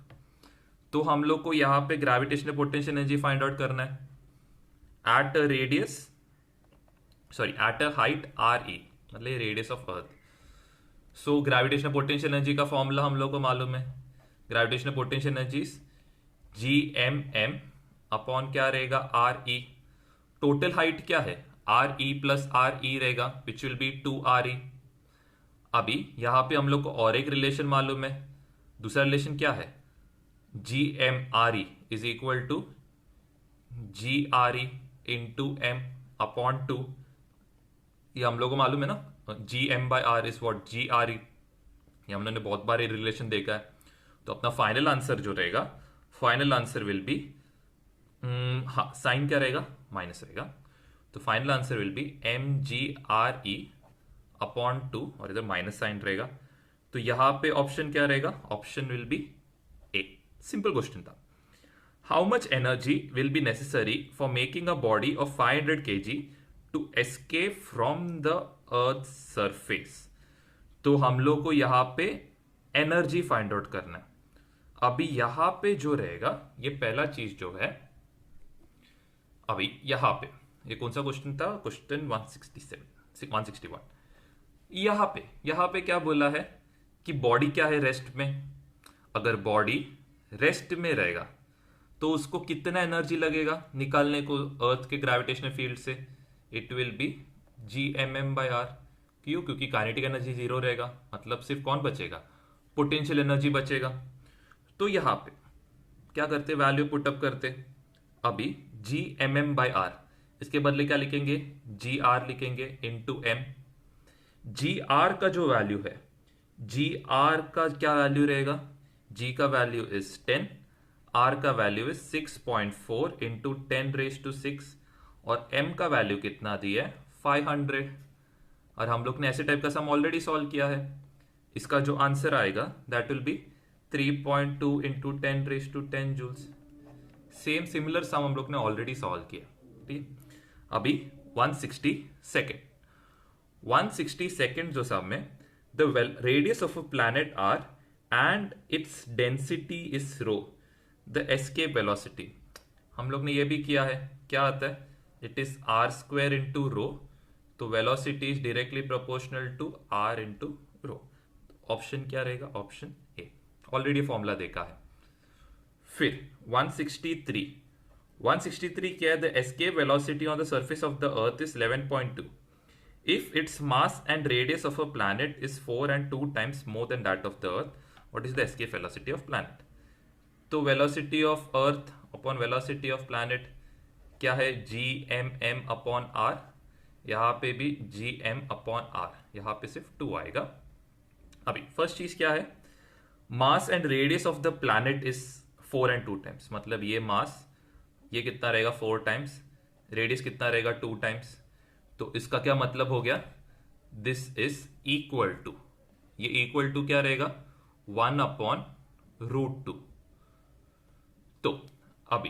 [SPEAKER 1] तो हम लोग को यहां पे gravitational potential energy find out करना है। At a radius, sorry at a height R E, मतलब radius of earth. So gravitational potential energy का फॉर्मूला हम लोग को मालूम है। Gravitational potential energy G M M upon क्या रहेगा, आर ई। टोटल हाइट क्या है, R E plus R E रहेगा, विच विल बी 2 RE। अभी यहां पे हम लोग को और एक रिलेशन मालूम है। दूसरा रिलेशन क्या है, G M R E is equal to G R E into M upon 2। ये हम लोग को मालूम है ना, G M by R is what G R E. ये हम लोगों ने बहुत बार ये रिलेशन देखा है। तो अपना फाइनल आंसर जो रहेगा, फाइनल आंसर विल बी, हाँ साइन क्या रहेगा, माइनस रहेगा। तो final answer will be mgre upon 2, और इधर माइनस साइन रहेगा। तो यहां पे ऑप्शन क्या रहेगा, option will be A. Simple question था। How much energy will be necessary for making a body of 500 kg to escape from the earth surface. तो हम लोग को यहां पे एनर्जी फाइंड आउट करना है। अभी यहां पे जो रहेगा, ये पहला चीज जो है, अभी यहां पे ये कौन सा क्वेश्चन था, क्वेश्चन 167 161। यहां पे क्या बोला है कि बॉडी क्या है, रेस्ट में। अगर बॉडी रेस्ट में रहेगा तो उसको कितना एनर्जी लगेगा निकालने को अर्थ के ग्रेविटेशनल फील्ड से, it will be G M M by R. क्यों, क्योंकि काइनेटिक एनर्जी जीरो रहेगा, मतलब सिर्फ कौन बचेगा, पोटेंशियल एनर्जी बचेगा। तो यहां पे क्या करते, वैल्यू पुटअप करते। अभी G M M by R, इसके बदले क्या लिखेंगे, जी आर लिखेंगे इंटू एम। जी आर का जो वैल्यू है, जी आर का क्या वैल्यू रहेगा, जी का वैल्यू इज 10, आर का वैल्यू इज 6.4 इंटू 10⁻⁶, और एम का वैल्यू कितना दिया है, 500। और हम लोग ने ऐसे टाइप का सम ऑलरेडी सॉल्व किया है। इसका जो आंसर आएगा that will be 3.2 into 10⁻10 joules. Same similar sum हम लोग ने ऑलरेडी सॉल्व किया। ठीक है, अभी 160 सेकेंड जो सम में, the radius of a planet R and its density is rho, the escape velocity. हम लोग ने ये भी किया है, क्या आता है, it is R square into rho. तो velocity is directly proportional to R into rho. Option क्या रहेगा, ऑप्शन ए। ऑलरेडी फॉर्मूला देखा है। फिर 163 क्या है, the escape velocity on the surface of the earth is 11.2 if its mass and radius of a planet is 4 and 2 times more than that of the earth, what is the escape velocity of planet? तो velocity of earth upon velocity of planet क्या है, G M M upon R. यहां पे भी जी M upon R, यहां पे सिर्फ 2 आएगा। अभी फर्स्ट चीज क्या है, mass and radius of the planet is 4 and 2 times, मतलब ये मास, ये कितना रहेगा 4 times, रेडियस कितना रहेगा 2 times। तो इसका क्या मतलब हो गया, दिस इज इक्वल टू, ये इक्वल टू क्या रहेगा, 1/√2। तो अभी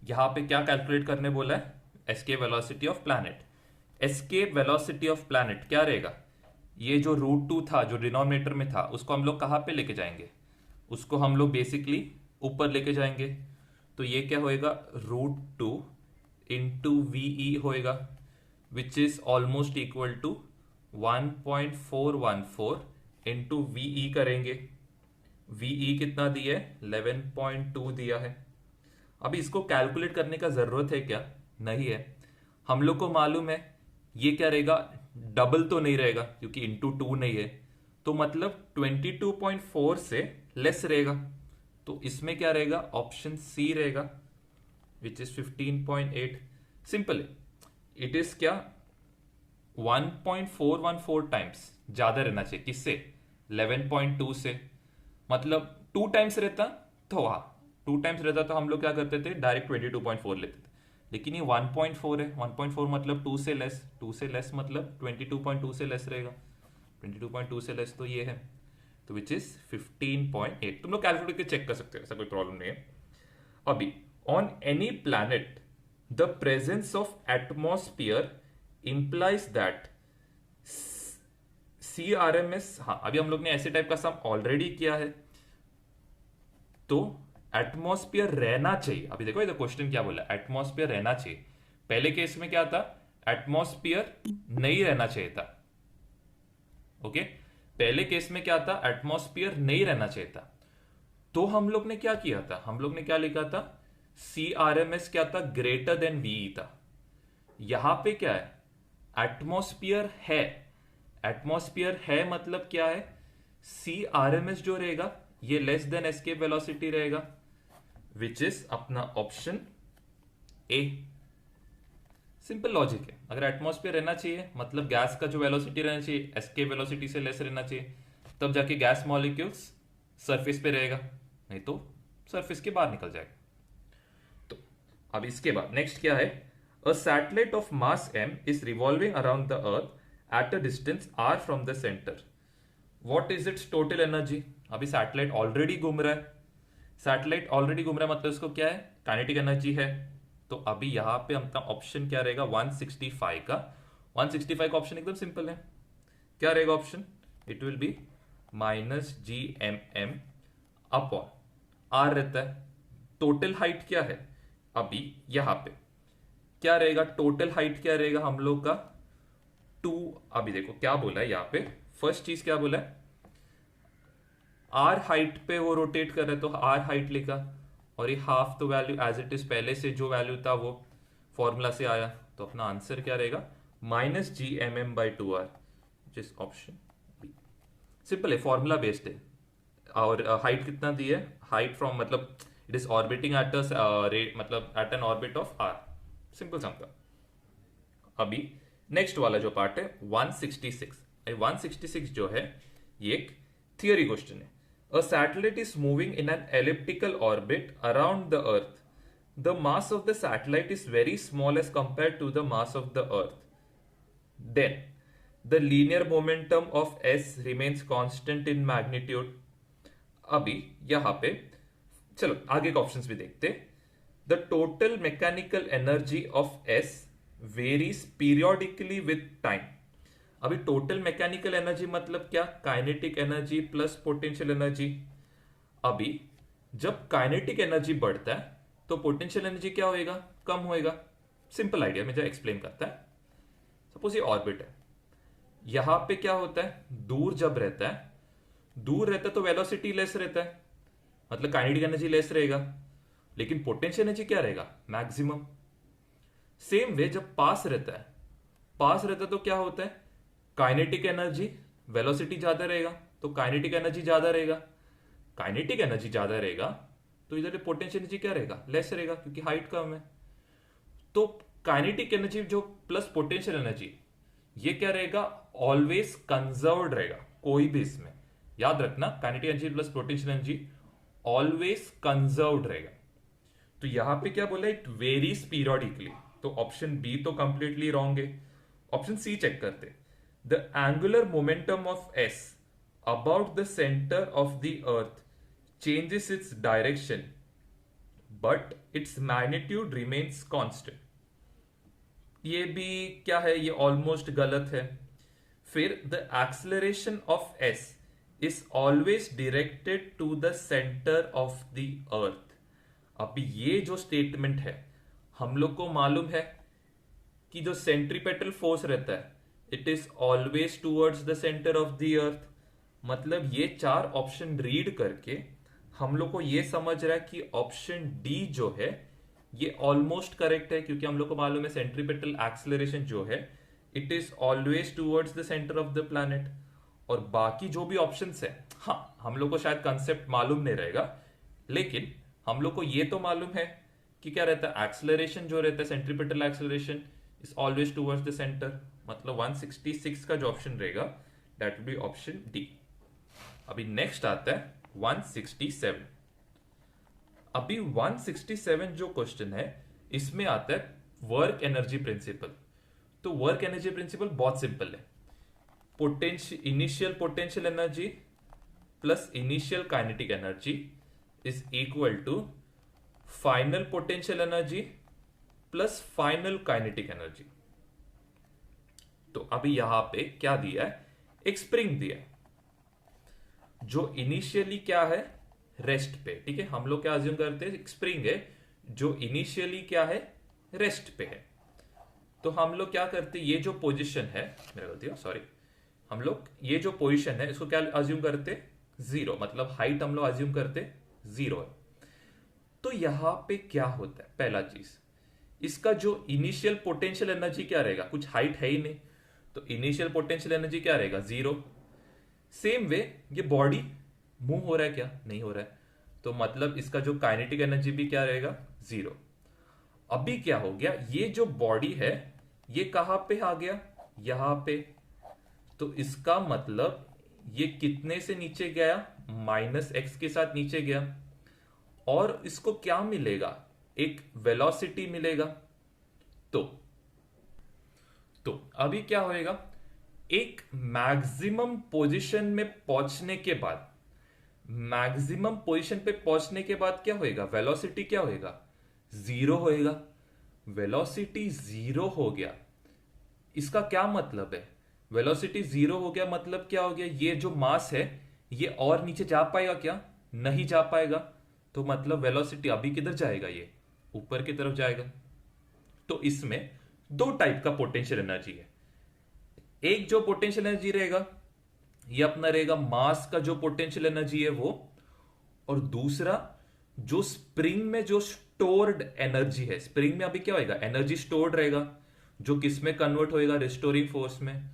[SPEAKER 1] यहां पे क्या कैलकुलेट करने बोला है, escape velocity of planet. Escape velocity of planet क्या रहेगा, ये जो √2 था जो डिनोमिनेटर में था, उसको हम लोग कहां पे लेके जाएंगे, उसको हम लोग बेसिकली ऊपर लेके जाएंगे। तो ये क्या होएगा, √2 इंटू वीई होएगा, which is almost equal to 1.414 into V E करेंगे। वीई कितना दिया है, 11.2 दिया है। अभी इसको कैलकुलेट करने का जरूरत है क्या, नहीं है। हम लोग को मालूम है ये क्या रहेगा, डबल तो नहीं रहेगा क्योंकि इंटू 2 नहीं है, तो मतलब 22.4 से लेस रहेगा। तो इसमें क्या रहेगा, ऑप्शन सी रहेगा, विच इज 15.8। सिंपल है, इट इज क्या 1.414 टाइम्स ज्यादा रहना चाहिए, किससे, 11.2 से। मतलब 2 टाइम्स रहता तो, हाँ 2 टाइम्स रहता तो हम लोग क्या करते थे, डायरेक्ट 22.4 लेते थे। लेकिन ये 1.4 है, 1.4 मतलब 2 से लेस, 2 से लेस मतलब 22.2 से लेस रहेगा, 22.2 से लेस तो ये है, तो विच इज 15.8। तुम लोग कैलकुलेट करके चेक कर सकते हो, ऐसा कोई प्रॉब्लम नहीं है। अभी on any planet the presence of atmosphere implies that CRMS, हाँ अभी हम लोग ने ऐसे टाइप का सम ऑलरेडी किया है। तो एटमॉस्फेयर रहना चाहिए। अभी देखो ये क्वेश्चन क्या बोला, एटमॉस्फेयर रहना चाहिए। पहले केस में क्या था, एटमॉस्फेयर नहीं रहना चाहिए था। ओके, पहले केस में क्या था, एटमॉस्फेयर नहीं रहना चाहिए था। तो हम लोग ने क्या किया था, हम लोग ने क्या लिखा था, सी आर एम एस क्या था, ग्रेटर देन वीई था। यहां पे क्या है, एटमॉस्फेयर है, एटमॉस्फेयर है मतलब क्या है, सी आर एम एस जो रहेगा ये लेस देन एस्केप वेलोसिटी रहेगा, विच इज अपना ऑप्शन ए। सिंपल लॉजिक है, अगर एटमॉस्फेयर रहना चाहिए मतलब गैस का जो वेलोसिटी रहना चाहिए एस्केप वेलोसिटी से लेस रहना चाहिए, तब जाके गैस मॉलिक्यूल्स सरफेस पे रहेगा, नहीं तो सरफेस के बाहर निकल जाएगा। तो अब इसके बाद नेक्स्ट क्या है, a satellite of mass m is revolving around the earth at a distance r from the centre, what is it's total energy. अभी सैटेलाइट ऑलरेडी घूम रहा है, सैटेलाइट ऑलरेडी घूम रहा है मतलब इसको क्या है, काइनेटिक एनर्जी है। तो अभी यहां पे अपना ऑप्शन क्या रहेगा, 165 का, 165 का ऑप्शन एकदम सिंपल है, क्या रहेगा option, it will be minus G M M upon R रहता है। टोटल हाइट क्या है, अभी यहां पे क्या रहेगा, टोटल हाइट क्या रहेगा हम लोग का 2। अभी देखो क्या बोला है यहाँ पे, फर्स्ट चीज क्या बोला है, आर हाइट पे वो रोटेट कर रहे तो आर हाइट लिखा, और ये हाफ तो वैल्यू एज इट इज पहले से जो वैल्यू था वो फॉर्मूला से आया, तो अपना आंसर क्या रहेगा, minus G M M by 2r, जिस ऑप्शन बी। सिंपल है, फॉर्मूला बेस्ड है। और हाइट कितना दी है, हाइट फ्रॉम मतलब it is orbiting at rate, मतलब at an orbit of R, simple समझा। अभी नेक्स्ट वाला जो पार्ट है 166, 166 जो है ये एक थियरी क्वेश्चन है। A satellite is moving in an elliptical orbit around the earth, the mass of the satellite is very small as compare to the mass of the earth, then the linear momentum of S remains constant in magnitude. अभी यहां पे चलो आगे के options भी देखते। The total mechanical energy of S varies periodically with time. अभी total mechanical energy मतलब क्या, kinetic energy plus potential energy. अभी जब काइनेटिक एनर्जी बढ़ता है तो पोटेंशियल एनर्जी क्या होएगा, कम होएगा। सिंपल आइडिया में जो एक्सप्लेन करता है, सपोज ये ऑर्बिट है, यहां पे क्या होता है, दूर जब रहता है, दूर रहता है तो वेलोसिटी लेस रहता है, मतलब काइनेटिक एनर्जी लेस रहेगा, लेकिन पोटेंशियल एनर्जी क्या रहेगा, मैक्सिमम। सेम वे जब पास रहता है, पास रहता है तो क्या होता है, काइनेटिक एनर्जी, वेलोसिटी ज्यादा रहेगा तो काइनेटिक एनर्जी ज्यादा रहेगा, काइनेटिक एनर्जी ज्यादा रहेगा तो इधर पोटेंशियल एनर्जी क्या रहेगा, लेस रहेगा क्योंकि हाइट कम है। तो काइनेटिक एनर्जी जो प्लस पोटेंशियल एनर्जी, ये क्या रहेगा, ऑलवेज कंजर्व्ड रहेगा कोई भी इसमें, याद रखना kinetic energy plus potential energy always conserved रहेगा। तो यहां पे क्या बोला, इट वेरीज पीरियोडिकली, तो ऑप्शन बी तो कंप्लीटली रॉन्ग है। ऑप्शन सी चेक करते, the angular momentum of S about the centre of the earth changes its direction but its magnitude remains constant. ये भी क्या है, ये ऑलमोस्ट गलत है। फिर the acceleration of S is always directed to the centre of the अर्थ। अब ये जो स्टेटमेंट है, हम लोग को मालूम है कि जो सेंट्रीपेटल फोर्स रहता है it is always towards the centre of the अर्थ। मतलब ये चार ऑप्शन रीड करके हम लोग को ये समझ रहा है कि ऑप्शन डी जो है ये ऑलमोस्ट करेक्ट है, क्योंकि हम लोग को मालूम है सेंट्रीपेटल एक्सेलरेशन जो है it is always towards the centre of the planet. और बाकी जो भी ऑप्शंस है, हाँ हम लोग को शायद कंसेप्ट मालूम नहीं रहेगा, लेकिन हम लोग को ये तो मालूम है कि क्या रहता है, एक्सेलरेशन जो रहता है centripetal acceleration is always towards the centre. मतलब 166 का जो ऑप्शन रहेगा that will be option D. अभी नेक्स्ट आता है 167। अभी 167 जो क्वेश्चन है इसमें आता है वर्क एनर्जी प्रिंसिपल। तो वर्क एनर्जी प्रिंसिपल बहुत सिंपल है, initial potential energy plus initial kinetic energy is equal to final potential energy plus final kinetic energy. तो अभी यहां पे क्या दिया है, एक स्प्रिंग दिया है जो इनिशियली क्या है, रेस्ट पे। ठीक है, हम लोग क्या अज्यूम करते हैं, स्प्रिंग है जो इनिशियली क्या है, रेस्ट पे है। तो हम लोग क्या करते हैं, ये जो पोजीशन है, मेरा गलती है सॉरी, हम लोग ये जो पोजीशन है इसको क्या अज्यूम करते, जीरो, मतलब हाइट हम लोग अज्यूम करते जीरो है। तो यहां पे क्या होता है, पहला चीज, इसका जो इनिशियल पोटेंशियल एनर्जी क्या रहेगा, कुछ हाइट है ही नहीं, तो इनिशियल पोटेंशियल एनर्जी क्या रहेगा, जीरो। सेम वे ये बॉडी मूव हो रहा है क्या, नहीं हो रहा है, तो मतलब इसका जो काइनेटिक एनर्जी भी क्या रहेगा, जीरो। अभी क्या हो गया, ये जो बॉडी है ये कहां पे आ गया, यहां पे, तो इसका मतलब ये कितने से नीचे गया, -x के साथ नीचे गया, और इसको क्या मिलेगा, एक वेलोसिटी मिलेगा। तो तो अभी क्या होएगा, एक मैक्सिमम पोजीशन में पहुंचने के बाद, मैक्सिमम पोजीशन पे पहुंचने के बाद क्या होएगा, वेलोसिटी क्या होएगा, जीरो होएगा। वेलोसिटी जीरो हो गया, इसका क्या मतलब है, वेलोसिटी जीरो हो गया मतलब क्या हो गया, ये जो मास है ये और नीचे जा पाएगा क्या, नहीं जा पाएगा। तो मतलब वेलोसिटी अभी किधर जाएगा, ये ऊपर की तरफ जाएगा। तो इसमें दो टाइप का पोटेंशियल एनर्जी है, एक जो पोटेंशियल एनर्जी रहेगा ये अपना रहेगा मास का जो पोटेंशियल एनर्जी है वो, और दूसरा जो स्प्रिंग में जो स्टोर्ड एनर्जी है, स्प्रिंग में अभी क्या होएगा, एनर्जी स्टोर्ड रहेगा, जो किस में कन्वर्ट होएगा, रिस्टोरिंग फोर्स में।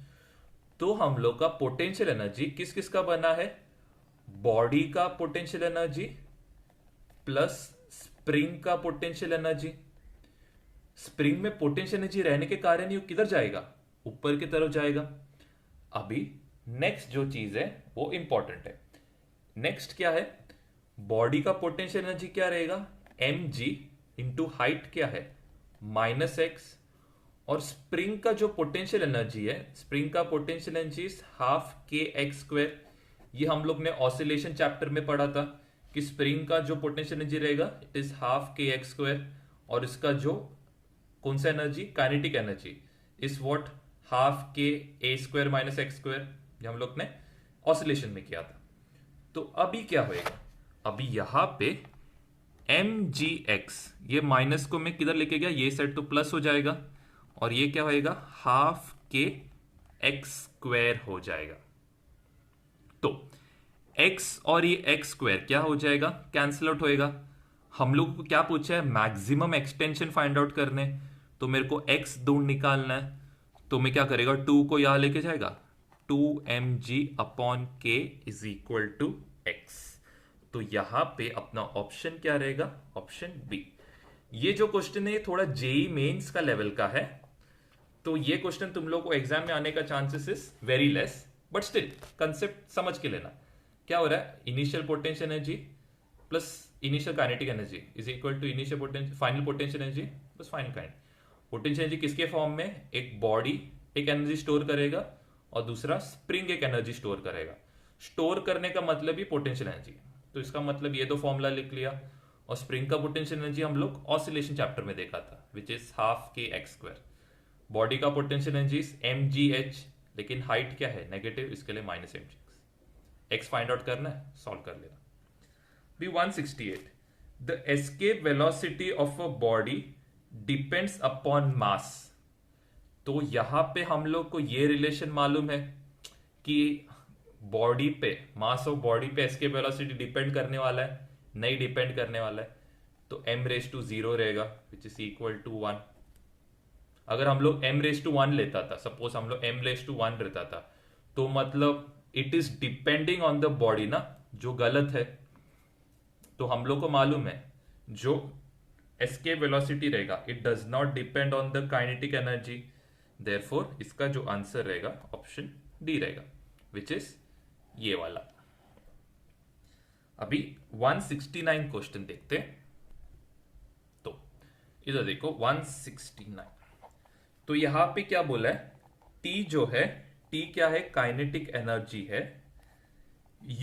[SPEAKER 1] तो हम लोग का पोटेंशियल एनर्जी किस किस का बना है, बॉडी का पोटेंशियल एनर्जी प्लस स्प्रिंग का पोटेंशियल एनर्जी। स्प्रिंग में पोटेंशियल एनर्जी रहने के कारण ये किधर जाएगा, ऊपर की तरफ जाएगा। अभी नेक्स्ट जो चीज है वो इंपॉर्टेंट है। नेक्स्ट क्या है, बॉडी का पोटेंशियल एनर्जी क्या रहेगा, mg इंटू हाइट क्या है, -x, और स्प्रिंग का जो पोटेंशियल एनर्जी है, स्प्रिंग का पोटेंशियल एनर्जी हाफ के एक्स स्क्वायर। ये हम लोग ने ऑसिलेशन चैप्टर में पढ़ा था कि स्प्रिंग का जो पोटेंशियल एनर्जी रहेगा इट इज हाफ के एक्स स्क्वायर, और इसका जो कौन सा energy, kinetic energy is what, half के ए स्क्वायर माइनस एक्स स्क्वायर, जो हम लोग ने ऑसिलेशन में किया था। तो अभी क्या होएगा, अभी यहां पे mgx, ये माइनस को मैं किधर लेके गया, ये सेट तो प्लस हो जाएगा, और ये क्या होएगा, हाफ के एक्स स्क्वायर हो जाएगा। तो x और ये एक्स स्क्वायर क्या हो जाएगा, कैंसिल आउट होएगा। हम लोग को क्या पूछा है, मैक्सिमम एक्सटेंशन फाइंड आउट करने, तो मेरे को x दूर निकालना है, तो मैं क्या करेगा, 2 को यहां लेके जाएगा, 2mg/k is equal to x। तो यहां पे अपना ऑप्शन क्या रहेगा, ऑप्शन बी। ये जो क्वेश्चन है ये थोड़ा जेई मेंस का लेवल का है, तो ये क्वेश्चन तुम लोग को एग्जाम में आने का chances is very less, but still concept समझ के लेना। क्या हो रहा है, initial potential energy plus initial kinetic energy is equal to initial potential final potential energy plus final kinetic potential energy. किसके फॉर्म में, एक बॉडी एक एनर्जी स्टोर करेगा और दूसरा स्प्रिंग एक एनर्जी स्टोर करेगा। स्टोर करने का मतलब ही पोटेंशियल एनर्जी, तो इसका मतलब ये दो फॉर्मूला लिख लिया। और स्प्रिंग का पोटेंशियल एनर्जी हम लोग ऑसिलेशन चैप्टर में देखा था, विच इज हाफ के एक्स स्क्वायर। बॉडी का पोटेंशियल एनर्जी mgh, लेकिन हाइट क्या है, नेगेटिव, इसके लिए -mgx। x फाइंड आउट करना है, सॉल्व कर लेना। B 168, the escape velocity of a body depends upon mass. तो यहां पे हम लोग को ये रिलेशन मालूम है कि बॉडी पे, मास ऑफ बॉडी पे एस्केप वेलोसिटी डिपेंड करने वाला है, नहीं डिपेंड करने वाला है। तो m⁻0 रहेगा विच इज इक्वल टू 1। अगर हम लोग m⁻1 लेता था, सपोज हम लोग m⁻1 रहता था, तो मतलब it is depending on the body ना, जो गलत है। तो हम लोग को मालूम है जो एस्केप वेलोसिटी रहेगा it does not depend on the kinetic energy, therefore इसका जो आंसर रहेगा ऑप्शन डी रहेगा, विच इज ये वाला। अभी 169 क्वेश्चन देखते हैं। तो इधर देखो 169, तो यहां पे क्या बोला है, T जो है, T क्या है, काइनेटिक एनर्जी है।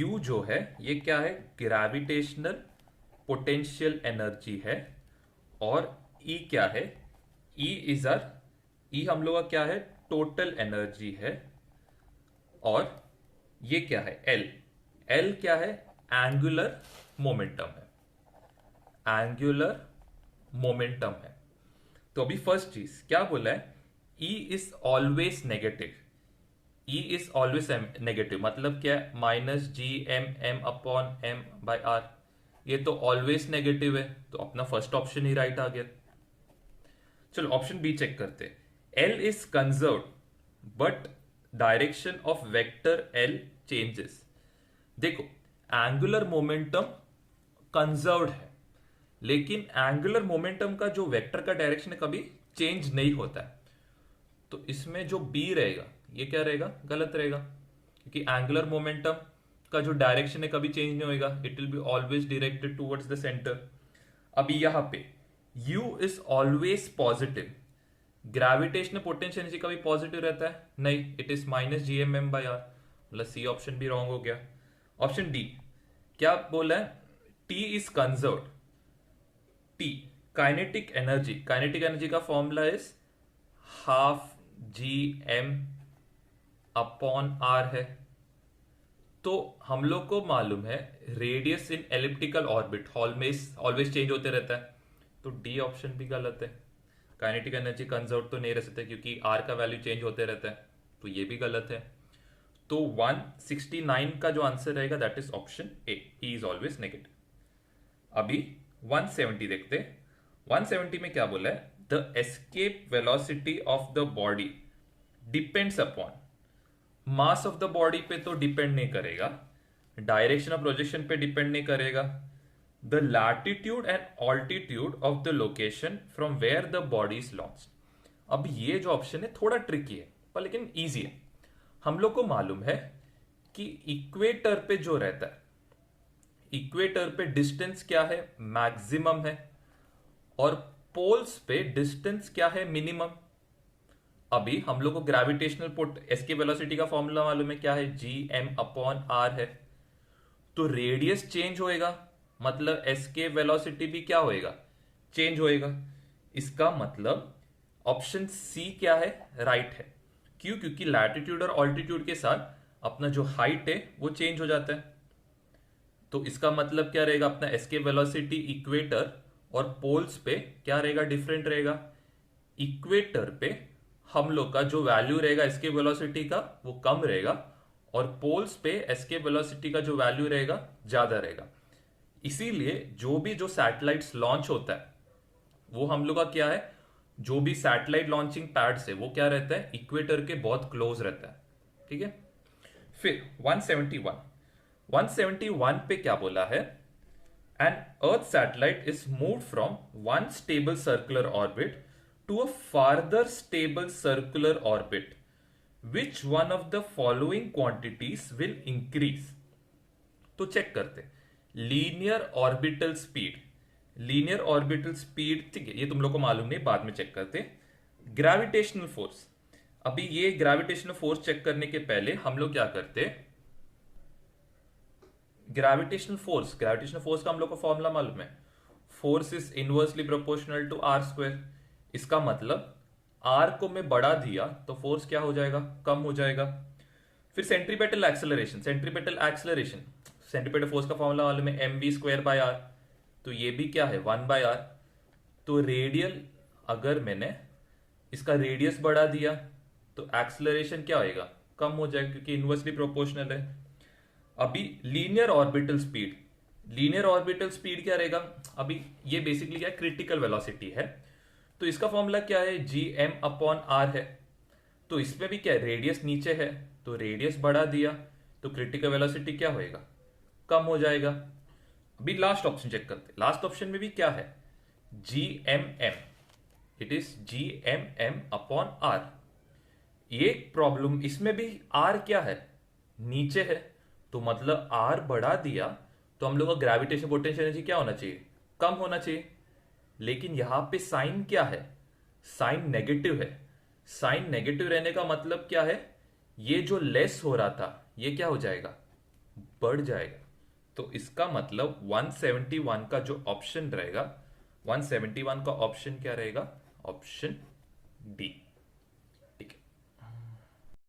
[SPEAKER 1] U जो है ये क्या है, ग्रेविटेशनल पोटेंशियल एनर्जी है। और E क्या है, E हम लोग का क्या है, टोटल एनर्जी है। और ये क्या है, L क्या है, एंगुलर मोमेंटम है, एंगुलर मोमेंटम है। तो अभी फर्स्ट चीज क्या बोला है, E is always negative. E is always negative मतलब क्या है, minus G M M upon M by R, ये तो ऑलवेज नेगेटिव है, तो अपना फर्स्ट ऑप्शन ही राइट आ गया। चलो ऑप्शन बी चेक करते हैं। L is conserve but direction of vector L changes. देखो एंगुलर मोमेंटम कंजर्व्ड है, लेकिन एंगुलर मोमेंटम का जो वेक्टर का डायरेक्शन है कभी चेंज नहीं होता है। तो इसमें जो बी रहेगा ये क्या रहेगा, गलत रहेगा, क्योंकि एंगुलर मोमेंटम का जो डायरेक्शन है कभी चेंज नहीं होएगा, it will be always directed towards the centre. अभी यहां पे u is always positive, gravitational potential energy कभी पॉजिटिव रहता है नहीं, it is minus G M M by R, मतलब सी ऑप्शन भी रॉन्ग हो गया। ऑप्शन डी क्या बोला है, T is conserve. T kinetic energy का formula is half G M upon R है। तो हम लोग को मालूम है radius in elliptical orbit always change होते रहता है, तो डी ऑप्शन भी गलत है। काइनेटिक एनर्जी कंजर्व तो नहीं रह सकते क्योंकि आर का वैल्यू चेंज होते रहता है, तो ये भी गलत है। तो 169 का जो आंसर रहेगा that is option A, E is always negative. अभी 170 देखते। 170 में क्या बोला है, the escape velocity of the body depends upon, mass of the body पे तो डिपेंड नहीं करेगा, डायरेक्शन ऑफ प्रोजेक्शन पे डिपेंड नहीं करेगा, the latitude and altitude of the location from where the body is launched. अब ये जो ऑप्शन है थोड़ा ट्रिकी है पर लेकिन इजी है। हम लोग को मालूम है कि इक्वेटर पे जो रहता है, इक्वेटर पे डिस्टेंस क्या है, मैक्सिमम है, और पोल्स पे डिस्टेंस क्या है, मिनिमम। अभी हम लोग को ग्रेविटेशनल एस्केप वेलोसिटी का फॉर्मूला मालूम है क्या है, जी एम अपॉन आर है। तो रेडियस चेंज होएगा मतलब एस्केप वेलोसिटी भी क्या होएगा, चेंज होएगा। इसका मतलब ऑप्शन सी क्या है, राइट है। क्यों, क्योंकि लैटिट्यूड और ऑल्टीट्यूड के साथ अपना जो हाइट है वो चेंज हो जाता है। तो इसका मतलब क्या रहेगा, अपना एस्केप वेलोसिटी इक्वेटर और पोल्स पे क्या रहेगा, डिफरेंट रहेगा। इक्वेटर पे हम लोग का जो वैल्यू रहेगा एस्केप वेलोसिटी का वो कम रहेगा, और पोल्स पे एस्केप वेलोसिटी का जो वैल्यू रहेगा ज्यादा रहेगा। इसीलिए जो भी जो सैटेलाइट्स लॉन्च होता है वो हम लोग का क्या है, जो भी सैटेलाइट लॉन्चिंग पैड्स है वो क्या रहता है, इक्वेटर के बहुत क्लोज रहता है। ठीक है। फिर 171 पे क्या बोला है, an earth satellite is move from one stable circular orbit to a farther stable circular orbit, which one of the following quantities will increase। तो चेक करते, linear orbital speed, linear orbital speed ठीक है, ये तुम लोग को मालूम नहीं, बाद में चेक करते। ग्रेविटेशनल फोर्स, अभी ये ग्रेविटेशनल फोर्स चेक करने के पहले हम लोग क्या करते, ग्रेविटेशनल फोर्स का हम लोग को फॉर्मूला मालूम है, force is inversely proportional to R square. इसका मतलब आर को मैं बढ़ा दिया तो फोर्स क्या हो जाएगा, कम हो जाएगा। फिर सेंट्रीपेटल फोर्स का फॉर्मूला मालूम है, M V square by R, तो ये भी क्या है, 1 बाय आर। तो रेडियल अगर मैंने इसका रेडियस बढ़ा दिया तो एक्सेलरेशन क्या होएगा, कम हो जाएगा क्योंकि इनवर्सली प्रोपोर्शनल है। अभी लीनियर ऑर्बिटल स्पीड क्या रहेगा, अभी ये बेसिकली क्या क्रिटिकल वेलोसिटी है, तो इसका फॉर्मूला क्या है, जी एम अपॉन आर है। तो इसमें भी क्या है, रेडियस नीचे है तो रेडियस बढ़ा दिया तो क्रिटिकल वेलोसिटी क्या होएगा, कम हो जाएगा। अभी लास्ट ऑप्शन चेक करते, लास्ट ऑप्शन में भी क्या है, G M M, it is G M M upon R. ये प्रॉब्लम, इसमें भी आर क्या है, नीचे है, तो मतलब आर बढ़ा दिया तो हम लोग का ग्रेविटेशन पोटेंशियल एनर्जी क्या होना चाहिए, कम होना चाहिए। लेकिन यहां पे साइन क्या है, साइन नेगेटिव है। साइन नेगेटिव रहने का मतलब क्या है, ये जो लेस हो रहा था ये क्या हो जाएगा, बढ़ जाएगा। तो इसका मतलब 171 का जो ऑप्शन रहेगा, 171 का ऑप्शन क्या रहेगा, ऑप्शन डी।